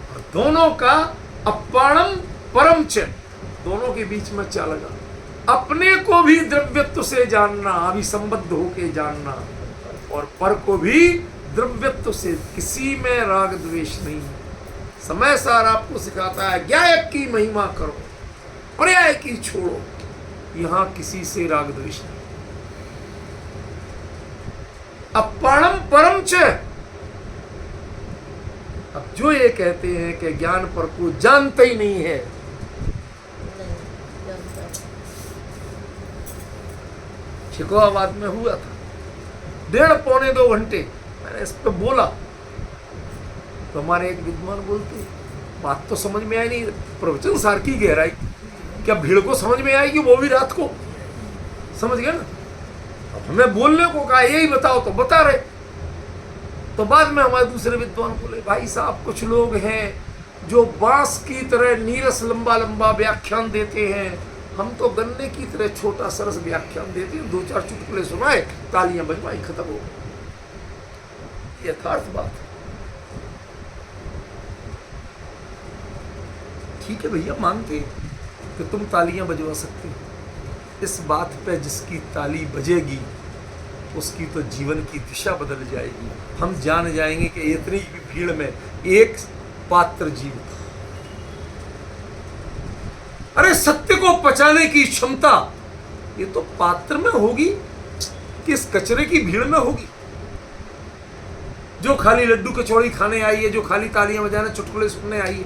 और दोनों का अपाणम परम च, दोनों के बीच में क्या लगा, अपने को भी द्रव्यत्व से जानना, अभिसंबद्ध होके जानना, और पर को भी द्रव्यत्व से। किसी में राग द्वेष नहीं। समय सार आपको सिखाता है ज्ञायक की महिमा करो, पर्याय की छोड़ो, यहां किसी से राग द्वेष नहीं। अपाणम परम च। अब जो ये कहते हैं कि ज्ञान पर को जानता ही नहीं है, शिकोहाबाद में हुआ था, 1.5-2 घंटे मैंने इस पर बोला, तो हमारे एक विद्वान बोलते बात तो समझ में आई नहीं, प्रवचन सार की गहराई, क्या भीड़ को समझ में आएगी? वो भी रात को समझ गया ना। अब हमें बोलने को कहा यही बताओ, तो बता रहे। तो बाद में हमारे दूसरे विद्वान बोले, भाई साहब कुछ लोग हैं जो बांस की तरह नीरस लंबा लंबा व्याख्यान देते हैं, हम तो गन्ने की तरह छोटा सरस व्याख्यान देते हैं, 2-4 चुटकुले सुनाए, तालियां बजवाई, खत्म हो गई। यथार्थ बात है। ठीक है भैया, मानते कि तुम तालियां बजवा सकते हो, इस बात पे जिसकी ताली बजेगी उसकी तो जीवन की दिशा बदल जाएगी। हम जान जाएंगे कि इतनी भी भीड़ में एक पात्र जीव था। अरे सत्य को पचाने की क्षमता ये तो पात्र में होगी कि इस कचरे की भीड़ में होगी। जो खाली लड्डू कचौड़ी खाने आई है, जो खाली तालियां बजाने चुटकुले सुनने आई है,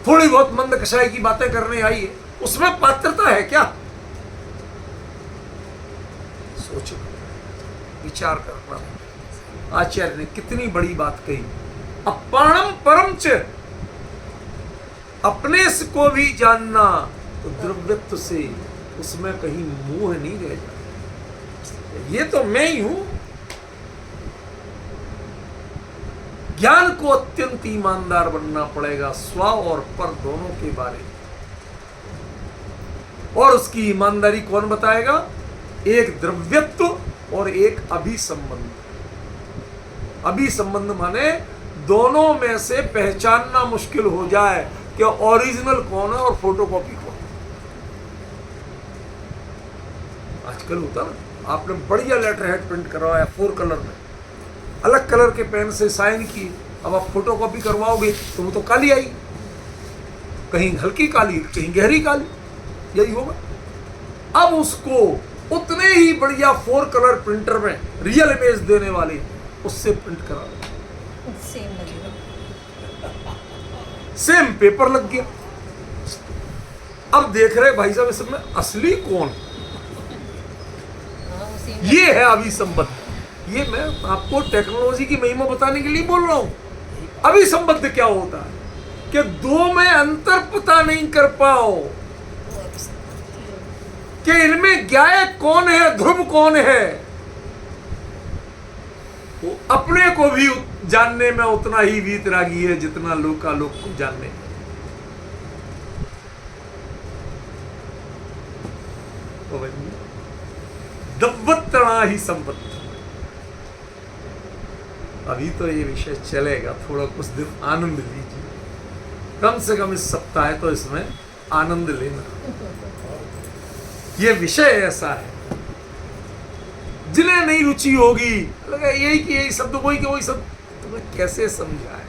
थोड़ी बहुत मंद कषाय की बातें करने आई है, उसमें पात्रता है क्या? सोचो, विचार करना। आचार्य ने कितनी बड़ी बात कही, अपाणम परम च, अपने को भी जानना, तो द्रव्यत्व से उसमें कहीं मोह नहीं रह जाता। ये तो मैं ही हूं। ज्ञान को अत्यंत ईमानदार बनना पड़ेगा, स्व और पर दोनों के बारे में। और उसकी ईमानदारी कौन बताएगा? एक द्रव्यत्व और एक अभिसंबंध। अभिसंबंध माने दोनों में से पहचानना मुश्किल हो जाए कि ओरिजिनल कौन है और फोटोकॉपी कौन है। आजकल होता ना, आपने बढ़िया लेटर हेड प्रिंट करवाया 4 कलर में, अलग कलर के पेन से साइन की, अब आप फोटोकॉपी करवाओगे तो वो तो काली आई, कहीं हल्की काली, कहीं गहरी काली। यही होगा। अब उसको उतने ही बढ़िया 4 कलर प्रिंटर में रियल इमेज देने वाले उससे प्रिंट करा दो, सेम लगेगा। सेम पेपर लग गया। अब देख रहे भाई साहब इसमें असली कौन, हाँ, वो सेम ये है अभिसंबद्ध। ये मैं आपको टेक्नोलॉजी की महिमा बताने के लिए बोल रहा हूं। अभिसंबद्ध क्या होता है कि दो में अंतर पता नहीं कर पाओ कि इनमें ज्ञाय कौन है, ध्रुव कौन है। वो अपने को भी जानने में उतना ही वीतरागी है जितना लोकालोक को जानने में। दब्बत्तना ही संपत्ति। अभी तो ये विषय चलेगा, थोड़ा कुछ दिन आनंद लीजिए, कम से कम इस सप्ताह तो इसमें आनंद लेना। ये विषय ऐसा है जिन्हें नहीं रुचि होगी, लगा यही कि यही शब्द वही के वही शब्द, तुम्हें कैसे समझाए।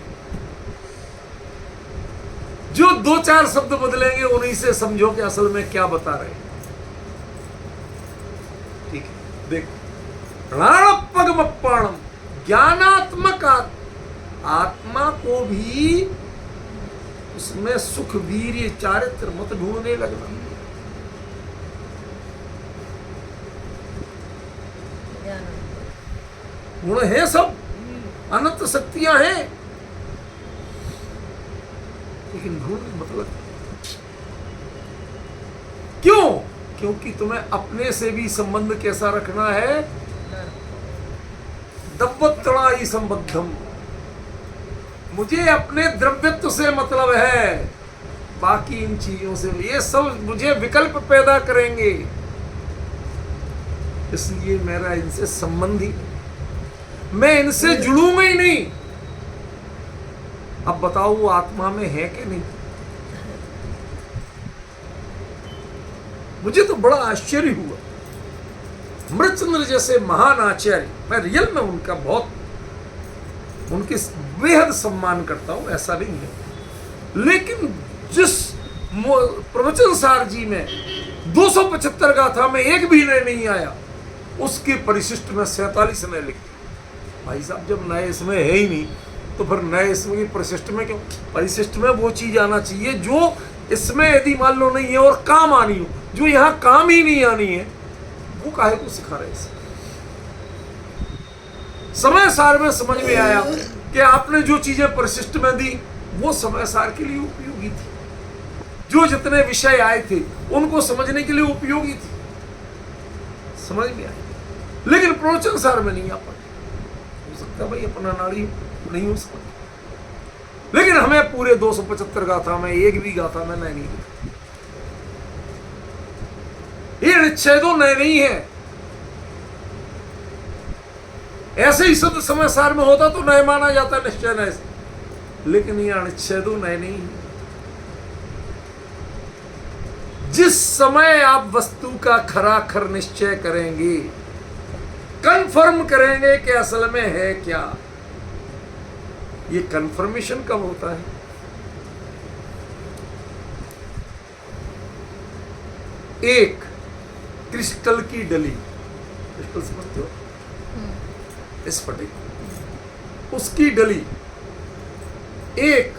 जो 2-4 शब्द बदलेंगे उन्हीं से समझो कि असल में क्या बता रहे हैं। ठीक है, देखो, प्राणपगमप्राणम, ज्ञानात्मक आत्मा को भी उसमें सुख वीर्य चारित्र मत ढूंढने लगना। गुण है, सब अनंत शक्तियां हैं, लेकिन ढूंढ मतलब क्यों? क्योंकि तुम्हें अपने से भी संबंध कैसा रखना है, दब्बत्तड़ा ही संबद्धम। मुझे अपने द्रव्यत्व से मतलब है, बाकी इन चीजों से ये सब मुझे विकल्प पैदा करेंगे, इसलिए मेरा इनसे संबंध ही, मैं इनसे जुड़ूंगा ही नहीं। अब बताओ वो आत्मा में है कि नहीं? मुझे तो बड़ा आश्चर्य हुआ। मृतचंद्र जैसे महान आचार्य, मैं रियल में उनका बहुत, उनके बेहद सम्मान करता हूं, ऐसा नहीं है, लेकिन जिस प्रवचन सार जी में 275 गाथा में एक भी नए नहीं आया, उसके परिशिष्ट में 47 नए लिखे। भाई साहब, जब नए इसमें है ही नहीं तो फिर नए इसमें की परिशिष्ट में क्यों? परिशिष्ट में वो चीज आना चाहिए जो इसमें यदि मान लो नहीं है और काम आनी हो, जो यहां काम ही नहीं आनी है वो काहे को सिखा रहे हैं? समय सार में समझ में आया कि आपने जो चीजें परिशिष्ट में दी वो समय सार के लिए उपयोगी थी, जो जितने विषय आए थे उनको समझने के लिए उपयोगी थी, समझ में आया, लेकिन प्रवचन सार में नहीं आ पाए। हो सकता है भाई अपना नाड़ी नहीं हो सकता, लेकिन हमें पूरे 275 गाथा में एक भी गाथा में नए नहीं लिखा। ये निश्चेदों नए नहीं है। ऐसे ही शुद्ध समय सार में होता तो नए माना जाता निश्चय नए, लेकिन ये अनिच्छेदों नए नहीं है। जिस समय आप वस्तु का खराखर निश्चय करेंगे, कंफर्म करेंगे कि असल में है क्या, ये कंफर्मेशन कब होता है? एक क्रिस्टल की डली, क्रिस्टल समझते हो, स्फटिक, उसकी डली, एक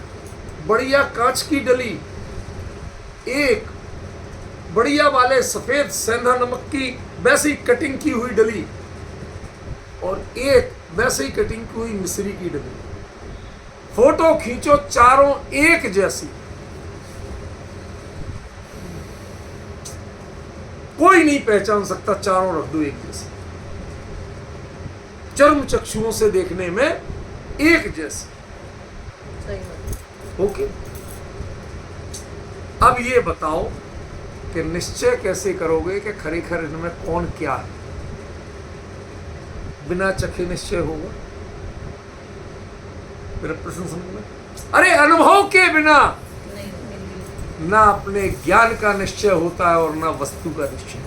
बढ़िया कांच की डली, एक बढ़िया वाले सफेद सेंधा नमक की वैसी कटिंग की हुई डली, और एक वैसे ही कटिंग की हुई मिश्री की डली। फोटो खींचो, चारों एक जैसी, कोई नहीं पहचान सकता, चारों रख दो एक जैसी, चर्म चक्षुओं से देखने में एक जैसी। ओके, अब ये बताओ कि निश्चय कैसे करोगे कि खरेखर इनमें कौन क्या है? बिना चखे निश्चय होगा? मेरा प्रश्न समझ में? अरे अनुभव के बिना ना अपने ज्ञान का निश्चय होता है और ना वस्तु का निश्चय।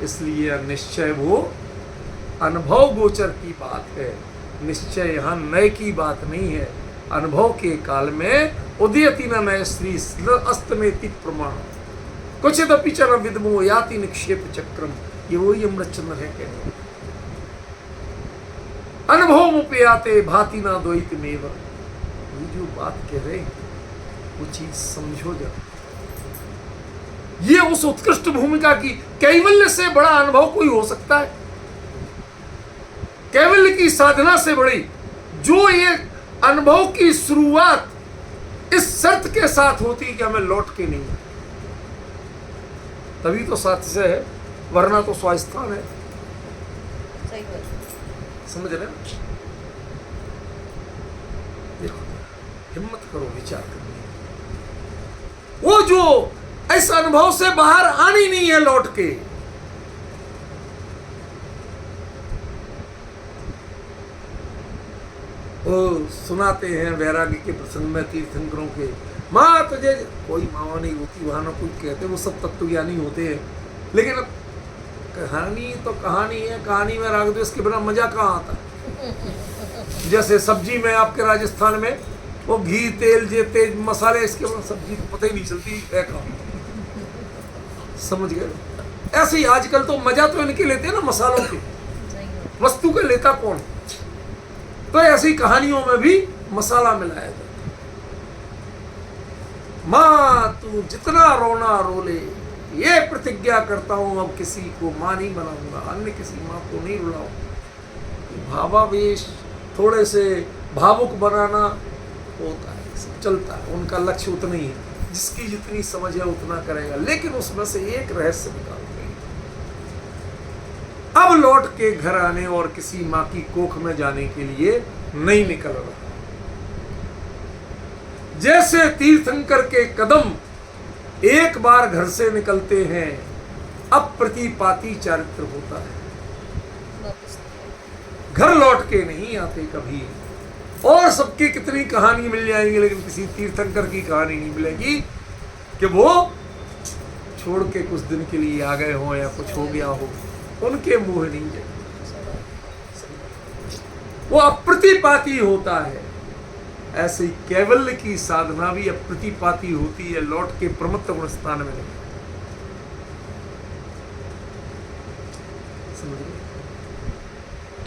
इसलिए निश्चय वो अनुभव गोचर की बात है, निश्चय यहाँ नए की बात नहीं है। अनुभव के काल में उदयति न नए श्री अस्तमेति प्रमाण, क्वचिदपि च न विद्मो याति निक्षेप चक्रम। ये वही अमृतचंद्र है कहते अनुभव मुपयाते भाति ना द्वैतमेव। ये जो बात कह रहे हैं वो चीज समझो जरा। ये उस उत्कृष्ट भूमिका की कैवल्य से बड़ा अनुभव कोई हो सकता है? कैवल्य की साधना से बड़ी जो ये अनुभव की शुरुआत इस शर्त के साथ होती कि हमें लौट के नहीं, तभी तो साथ से है, वरना तो स्वास्थान है। सही बात। समझ रहे हैं? देखो, हिम्मत करो विचार करने। वो जो इस अनुभव से बाहर आनी नहीं है लौट के, वो सुनाते हैं वैराग्य के प्रसंग में तीर्थंकरों के, माँ तुझे कोई माँ नहीं होती, वहां ना कोई कहते, वो सब तत्वज्ञानी होते हैं। लेकिन अब कहानी तो कहानी है, कहानी में राग द्वेष के बिना मजा कहाँ आता? जैसे सब्जी में आपके राजस्थान में वो घी तेल जे तेज मसाले, इसके बाद सब्जी को पता ही नहीं चलती है कहाँ। समझ गए? ऐसे ही आजकल तो मजा तो इनके लेते हैं ना मसालों के, वस्तु का लेता कौन? तो ऐसी कहानियों में भी मसाला मिलाया जाता। माँ तू जितना रोना रो ले, ये प्रतिज्ञा करता हूं अब किसी को माँ नहीं बनाऊंगा, अन्य किसी माँ को नहीं रुलाऊंगा। भावावेश थोड़े से भावुक बनाना होता है, सब चलता है, उनका लक्ष्य उतना ही है, जिसकी जितनी समझ है उतना करेगा। लेकिन उसमें से एक रहस्य निकाल देंगे। अब लौट के घर आने और किसी माँ की कोख में जाने के लिए नहीं निकल रहा। जैसे तीर्थंकर के कदम एक बार घर से निकलते हैं, अप्रतिपाती चारित्र होता है, घर लौट के नहीं आते कभी। और सबकी कितनी कहानी मिल जाएंगी, लेकिन किसी तीर्थंकर की कहानी नहीं मिलेगी कि वो छोड़ के कुछ दिन के लिए आ गए हो या कुछ हो गया हो, उनके मुंह नहीं जाए। वो अप्रतिपाती होता है। ऐसे ही कैवल्य की साधना भी अप्रतिपाती होती है, लौट के प्रमत्त गुण स्थान में नहीं।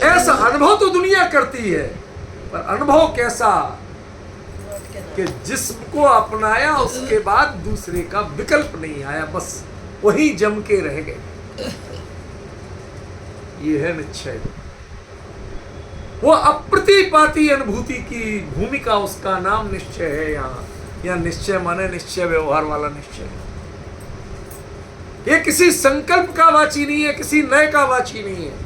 ऐसा अनुभव तो दुनिया करती है, पर अनुभव कैसा कि जिसको अपनाया उसके बाद दूसरे का विकल्प नहीं आया, बस वही जम के रह गए। ये है निश्चय। वो अप्रतिपाती अनुभूति की भूमिका, उसका नाम निश्चय है। यहाँ निश्चय माने निश्चय व्यवहार वाला निश्चय। ये किसी संकल्प का वाची नहीं है, किसी नए का वाची नहीं है।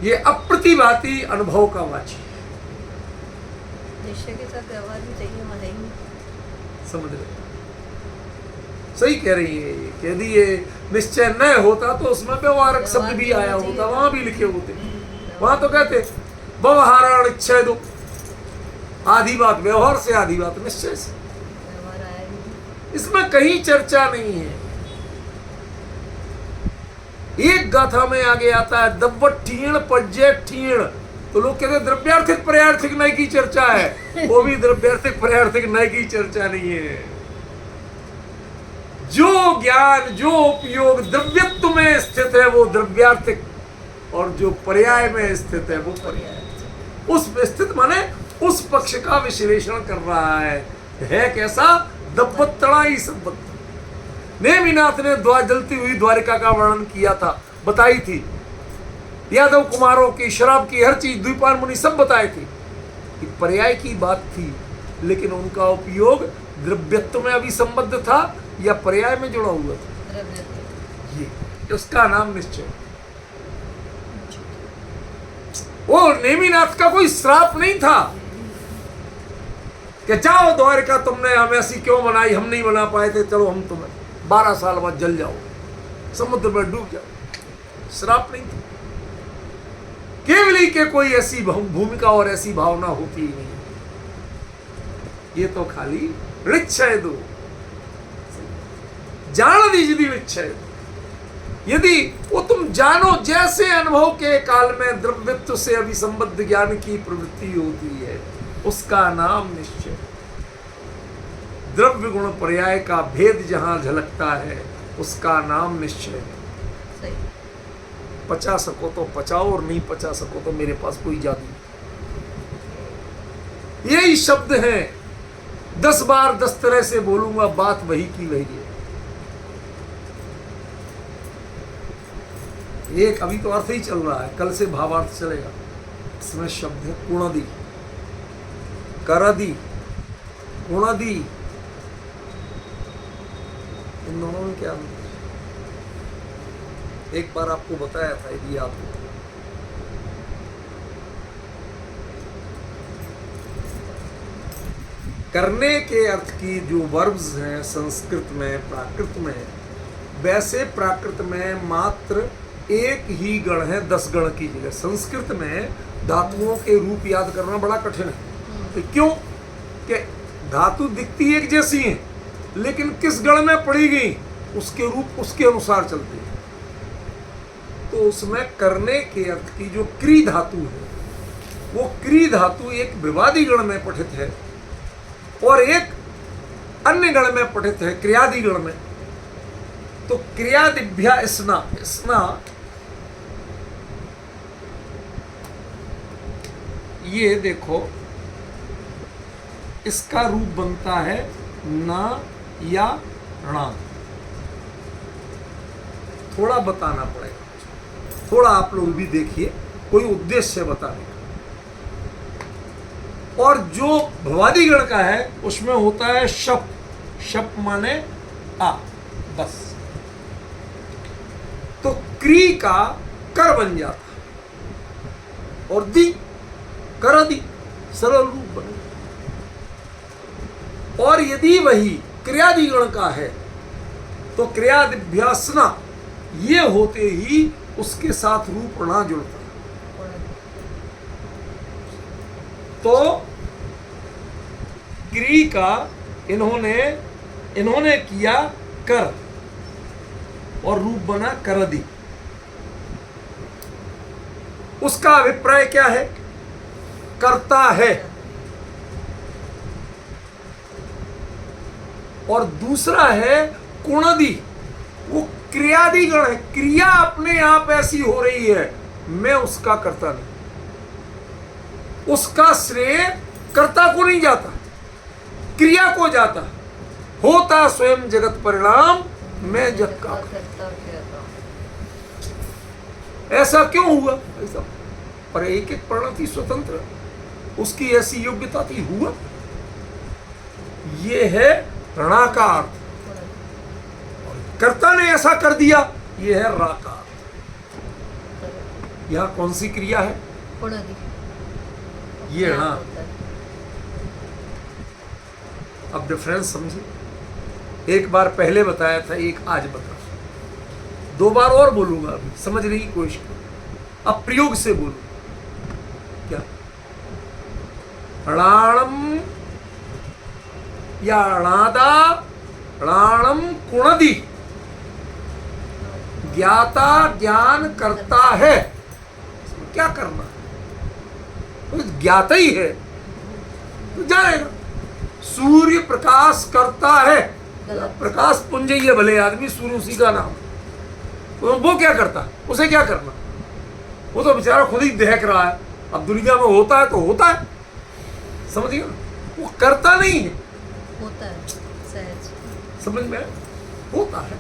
ये अप्रतिभाती अनुभव का वाची है। निश्चय के साथ व्यवहार भी चाहिए, हमारे ही। समझ रहे? सही कह रही है। यदि ये निश्चय न होता तो उसमें व्यवहारक शब्द भी आया होता, वहां भी लिखे होते। वहां तो कहते व्यवहारण इच्छा दो, आधी बात व्यवहार से, आधी बात निश्चय से। इसमें कहीं चर्चा नहीं है। एक गाथा में आगे आता है दब्बट ठीण पज्जे ठीण, तो लोग कहते हैं द्रव्यार्थिक पर्यार्थिक नय की चर्चा है। वो भी द्रव्यार्थिक पर्यार्थिक नय की चर्चा नहीं है। जो ज्ञान, जो उपयोग द्रव्यत्व में स्थित है वो द्रव्यार्थिक, और जो पर्याय में स्थित है वो पर्याय। उस स्थित माने उस पक्ष का विश्लेषण कर रहा है कैसा? दब्बत तड़ाई संबद्ध। नेमिनाथ ने जलती हुई द्वारिका का वर्णन किया था, बताई थी। यादव कुमारों की, शराब की, हर चीज, द्वीपान मुनि सब बताए थे कि पर्याय की बात थी, लेकिन उनका उपयोग द्रव्यत्व में अभी संबद्ध था या पर्याय में जुड़ा हुआ था। ये उसका नाम निश्चय। वो नेमिनाथ का कोई श्राप नहीं था कि जाओ द्वारिका, तुमने हम ऐसी क्यों बनाई, हम नहीं बना पाए थे, चलो हम तुम्हें 12 साल बाद जल जाओ, समुद्र में डूब जाओ। श्राप नहीं था। केवल ही के कोई ऐसी भूमिका और ऐसी भावना होती ही नहीं। ये तो खाली निश्चय दो, जान दीजिए निश्चय। यदि वो तुम जानो, जैसे अनुभव के काल में द्रव्यत्व से अभिसंबद्ध ज्ञान की प्रवृत्ति होती है, उसका नाम निश्चय। द्रव्य गुण पर्याय का भेद जहां झलकता है उसका नाम निश्चय है। सही। पचा सको तो पचाओ और नहीं पचा सको तो मेरे पास कोई जादू नहीं। यही शब्द हैं, 10 बार 10 तरह से बोलूंगा, बात वही की वही है। एक अभी तो अर्थ ही चल रहा है, कल से भावार्थ चलेगा। इसमें शब्द है कुणदी, करदी, कुणदी। इन दोनों में क्या अंतर है? एक बार आपको बताया था, यदि याद हो। करने के अर्थ की जो वर्ब्स हैं संस्कृत में, प्राकृत में, वैसे प्राकृत में मात्र एक ही गण है 10 गण की जगह। संस्कृत में धातुओं के रूप याद करना बड़ा कठिन है। तो क्यों? कि धातु दिखती एक जैसी है, लेकिन किस गण में पड़ी गई उसके रूप उसके अनुसार चलते हैं। तो उसमें करने के अर्थ की जो क्री धातु है, वो क्री धातु एक विवादी गण में पठित है और एक अन्य गण में पठित है, क्रियादि गण में। तो क्रियादिभ्या स्ना, स्ना ये देखो, इसका रूप बनता है न या ण। थोड़ा बताना पड़ेगा, थोड़ा आप लोग भी देखिए, कोई उद्देश्य बताने का। और जो भवादी गण का है उसमें होता है शप, शप माने आ, बस। तो क्री का कर बन जाता और दी कर दी, सरल रूप बने। और यदि वही क्रियादि गण का है तो क्रियादिभ्यासना, ये होते ही उसके साथ रूप णा जुड़ता है। तो क्री का इन्होंने किया कर और रूप बना करदी। उसका अभिप्राय क्या है? करता है। और दूसरा है कुणदी, वो क्रियादि गण है। क्रिया अपने आप ऐसी हो रही है, मैं उसका करता नहीं। उसका श्रेय कर्ता को नहीं जाता, क्रिया को जाता। होता स्वयं जगत परिणाम, मैं जग का करता कहता। ऐसा क्यों हुआ? ऐसा पर एक एक प्रणति स्वतंत्र, उसकी ऐसी योग्यता थी, हुआ। ये है ऋणा का अर्थ। कर्ता ने ऐसा कर दिया, ये है रा का अर्थ। यह कौन सी क्रिया है? ये ऋणा। अब डिफरेंस समझिए। एक बार पहले बताया था, एक आज बता, 2 बार और बोलूंगा, अभी समझने की कोशिश करो। अब प्रयोग से बोलूं। क्या? णाणम या णादा, णाणम कुणदी। ज्ञाता ज्ञान करता है, क्या करना? तो ज्ञाता ही है तो जाएगा। सूर्य प्रकाश करता है, प्रकाश पुंज ही है, भले आदमी सूर्य उसी का नाम। तो वो क्या करता? उसे क्या करना? वो तो बेचारा खुद ही दहक रहा है। अब दुनिया में होता है तो होता है, समझिए ना, वो करता नहीं है, होता है सहज। समझ में आया? होता है,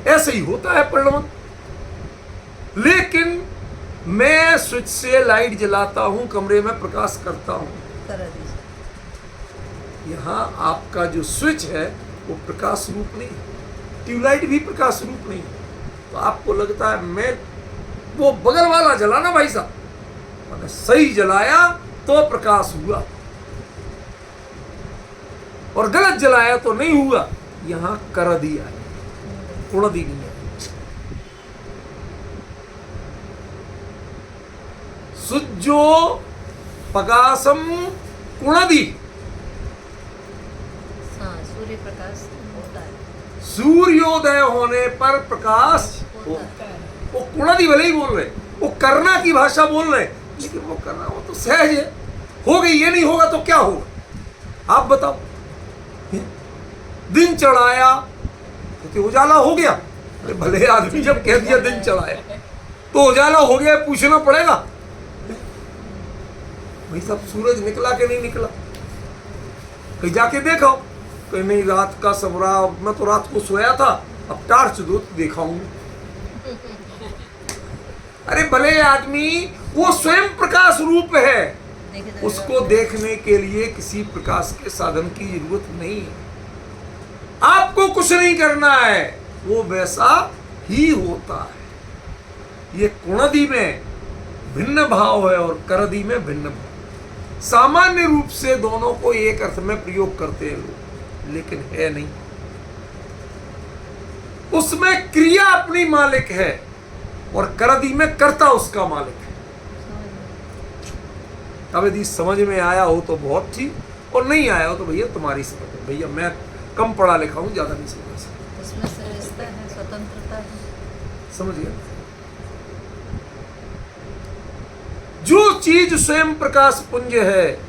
ऐसे ही होता है परिणाम। लेकिन मैं स्विच से लाइट जलाता हूं, कमरे में प्रकाश करता हूं। कर दीजिए। यहाँ आपका जो स्विच है वो प्रकाश रूप नहीं है, ट्यूबलाइट भी प्रकाश रूप नहीं है। तो आपको लगता है मैं वो बगल वाला जलाना भाई साहब, मैंने सही जलाया तो प्रकाश हुआ, और गलत जलाया तो नहीं हुआ। यहां कर दिया है, उड़ दी नहीं है। सुज्जो प्रकाशम कुणदी। हाँ, सूर्य प्रकाश होता है। सूर्योदय होने पर प्रकाश होता है। वो कुणदी भले ही बोल रहे, वो करना की भाषा बोल रहे, लेकिन वो करना वो तो सहज है। हो गई, ये नहीं होगा तो क्या होगा? आप बताओ। दिन चढ़ाया तो उजाला हो गया। अरे भले आदमी जब कह दिया दिन चढ़ाया तो उजाला हो गया, पूछना पड़ेगा भाई साहब सूरज निकला कि नहीं निकला, कहीं जाके देखो। कहीं नहीं, रात का सबरा, मैं तो रात को सोया था, अब टार्च दो तो देखा हूं। अरे भले आदमी वो स्वयं प्रकाश रूप है, उसको देखने के लिए किसी प्रकाश के साधन की जरूरत नहीं है। आपको कुछ नहीं करना है, वो वैसा ही होता है। ये कुणदी में भिन्न भाव है और करदी में भिन्न भाव। सामान्य रूप से दोनों को एक अर्थ में प्रयोग करते हैं लोग, लेकिन है नहीं। उसमें क्रिया अपनी मालिक है और करदी में कर्ता उसका मालिक है। अब यदि समझ में आया हो तो बहुत ठीक, और नहीं आया हो तो भैया तुम्हारी समझ है। भैया मैं कम पढ़ा लिखा हूं, ज्यादा नहीं समझ सकता। इसमें श्रेष्ठता है, स्वतंत्रता है। समझ गया? जो चीज स्वयं प्रकाश पुंज है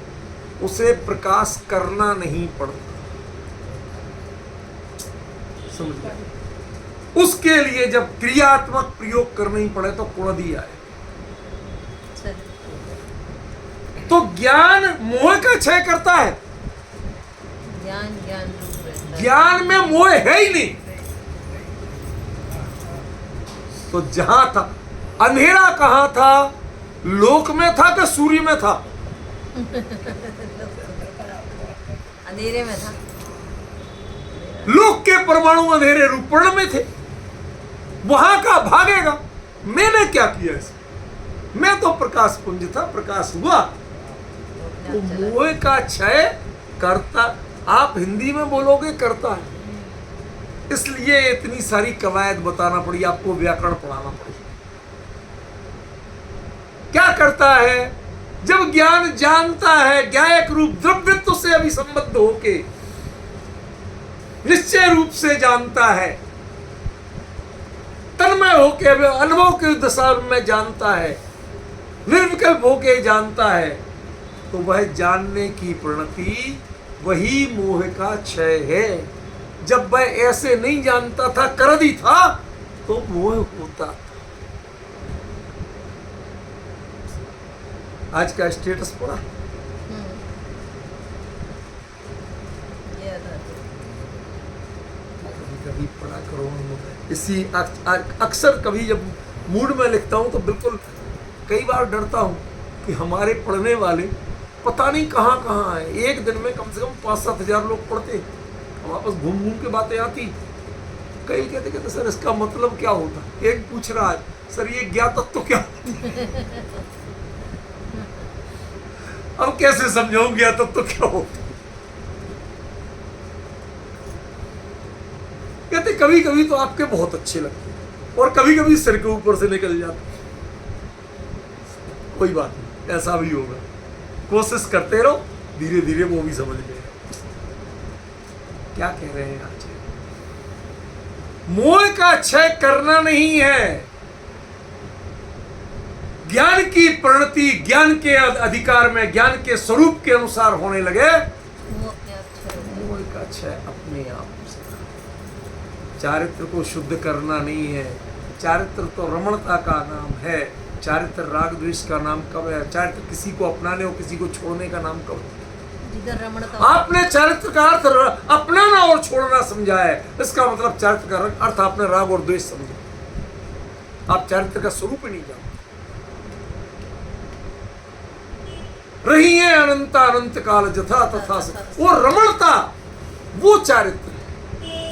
उसे प्रकाश करना नहीं पड़ता। समझ गया? उसके लिए जब क्रियात्मक प्रयोग करना ही पड़े तो कुणदी आए। तो ज्ञान मोह का क्षय करता है। ज्ञान ज्ञान रूप रहता है। ज्ञान में मोह है ही नहीं। तो जहां था अंधेरा, कहां था? लोक में था कि सूर्य में था? अंधेरे में था। लोक के परमाणु अंधेरे रूपण में थे, वहां का भागेगा। मैंने क्या किया इसे? मैं तो प्रकाश पुंज था, प्रकाश हुआ तो मोह का क्षय करता। आप हिंदी में बोलोगे करता है, इसलिए इतनी सारी कवायद बताना पड़ी, आपको व्याकरण पढ़ाना पड़ी। क्या करता है? जब ज्ञान जानता है, ज्ञायक रूप द्रव्यत्व से अभिसंबद्ध होके निश्चय रूप से जानता है, तन्मय होके अनुभव की दशा में जानता है, निर्विकल्प होके जानता है, तो वह जानने की प्रणति वही मोह का क्षय है। जब वह ऐसे नहीं जानता था, करदी था, तो मोह होता था। आज का स्टेटस पड़ा, कभी पढ़ा करो। इसी अक्सर कभी जब मूड में लिखता हूं तो बिल्कुल कई बार डरता हूं कि हमारे पढ़ने वाले पता नहीं कहाँ कहाँ है। एक दिन में कम से कम 5-7 हजार लोग पढ़ते हैं, वापस घूम घूम के बातें आती। कई कहते सर इसका मतलब क्या होता? एक पूछ रहा है सर ये ज्ञात तत्व क्या होता? अब कैसे समझाऊं ज्ञात तत्व क्या होता? कहते कभी कभी तो आपके बहुत अच्छे लगते हैं और कभी कभी सिर के ऊपर से निकल जाते। कोई बात नहीं, ऐसा भी होगा। कोशिश करते रहो, धीरे धीरे वो भी समझ में। क्या कह रहे हैं आज? मोह का क्षय करना नहीं है। ज्ञान की प्रणति ज्ञान के अधिकार में, ज्ञान के स्वरूप के अनुसार होने लगे, मोह का क्षय अपने आप से। चारित्र को शुद्ध करना नहीं है। चारित्र तो रमणता का नाम है। चारित्र राग द्वेष का नाम कब है? चारित्र किसी को अपनाने और किसी को छोड़ने का नाम कब है? आपने चारित्र का अर्थ अपनाना और छोड़ना समझा है। इसका मतलब चारित्र का अर्थ आपने राग और द्वेष समझा। आप चारित्र का स्वरूप ही नहीं जानते। रही है अनंता अनंत काल जथा तथा से, वो रमणता, वो चारित्र।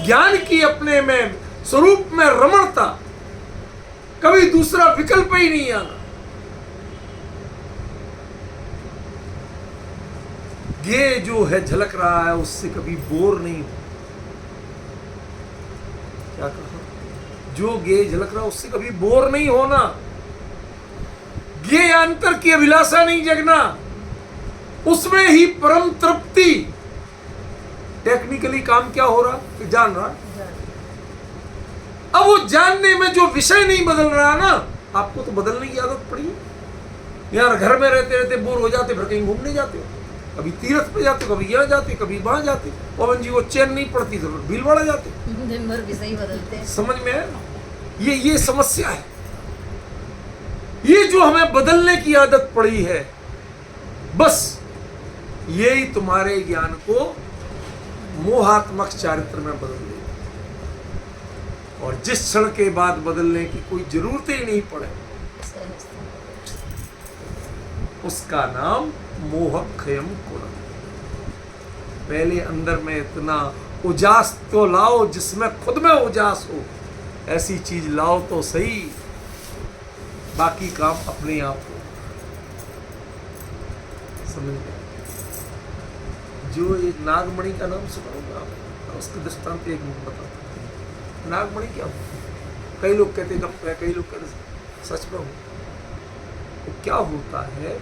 ज्ञान की अपने में स्वरूप में रमणता, कभी दूसरा विकल्प ही नहीं आना। ये जो है झलक रहा है उससे कभी बोर नहीं हो। क्या कहा? जो गे झलक रहा है उससे कभी बोर नहीं होना। ये अंतर की अभिलाषा नहीं जगना, उसमें ही परम तृप्ति। टेक्निकली काम क्या हो रहा कि जान रहा, अब वो जानने में जो विषय नहीं बदल रहा ना, आपको तो बदलने की आदत पड़ी है। यार घर में रहते रहते बोर हो जाते, फिर कहीं घूमने जाते हो। कभी तीर्थ पे जाते, कभी यहाँ जाते, कभी वहां जाते। पवन जी को चैन नहीं पड़ती तो भीलवाड़ा जाते। दिन भर विषय बदलते हैं। समझ में आया? ये समस्या है। ये जो हमें बदलने की आदत पड़ी है, बस यही तुम्हारे ज्ञान को मोहात्मक चारित्र में बदल देगा। और जिस क्षण के बाद बदलने की कोई जरूरत ही नहीं पड़े, उसका नाम मोहक्षयम गुणम। पहले अंदर में इतना उजास तो लाओ जिसमें खुद में उजास हो, ऐसी चीज लाओ तो सही, बाकी काम अपने आप हो। समझ गए? जो ये नागमणि का नाम सुना होगा आप, उसके दृष्टांत एक मिनट बताता हूं। नागमणि क्या होता है? कई लोग कहते गप है, कई लोग कहते सच में हो। तो क्या होता है,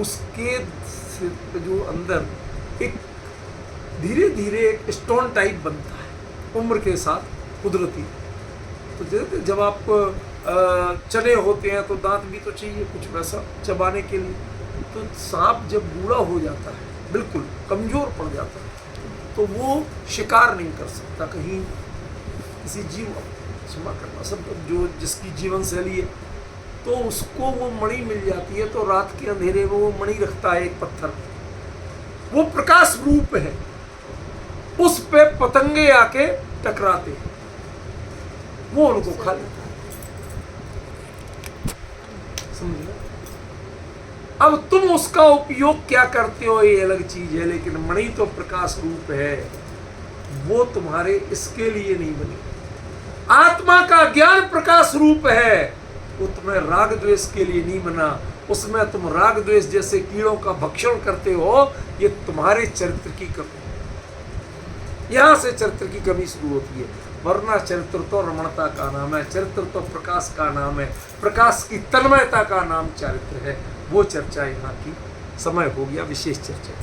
उसके जो अंदर एक धीरे धीरे एक स्टोन टाइप बनता है उम्र के साथ, कुदरती। तो जैसे जब आप चने होते हैं तो दांत भी तो चाहिए कुछ वैसा चबाने के लिए। तो सांप जब बूढ़ा हो जाता है, बिल्कुल कमजोर पड़ जाता है, तो वो शिकार नहीं कर सकता कहीं किसी जीव, क्षमा करना सब जो जिसकी जीवन शैली है, तो उसको वो मणि मिल जाती है। तो रात के अंधेरे में वो मणि रखता है एक पत्थर, वो प्रकाश रूप है, उस पे पतंगे आके टकराते हैं, वो उनको खा लेता है। समझे? अब तुम उसका उपयोग क्या करते हो ये अलग चीज है, लेकिन मणि तो प्रकाश रूप है, वो तुम्हारे इसके लिए नहीं बनी। आत्मा का ज्ञान प्रकाश रूप है, वो तुम्हें राग द्वेष के लिए नहीं बना। उसमें तुम राग द्वेष जैसे कीड़ों का भक्षण करते हो, ये तुम्हारे चरित्र की कमी। यहां से चरित्र की कमी शुरू होती है, वरना चरित्र तो रमणता का नाम है, चरित्र तो प्रकाश का नाम है, प्रकाश की तन्मयता का नाम चरित्र है। वो चर्चा यहाँ की समय हो गया, विशेष चर्चा।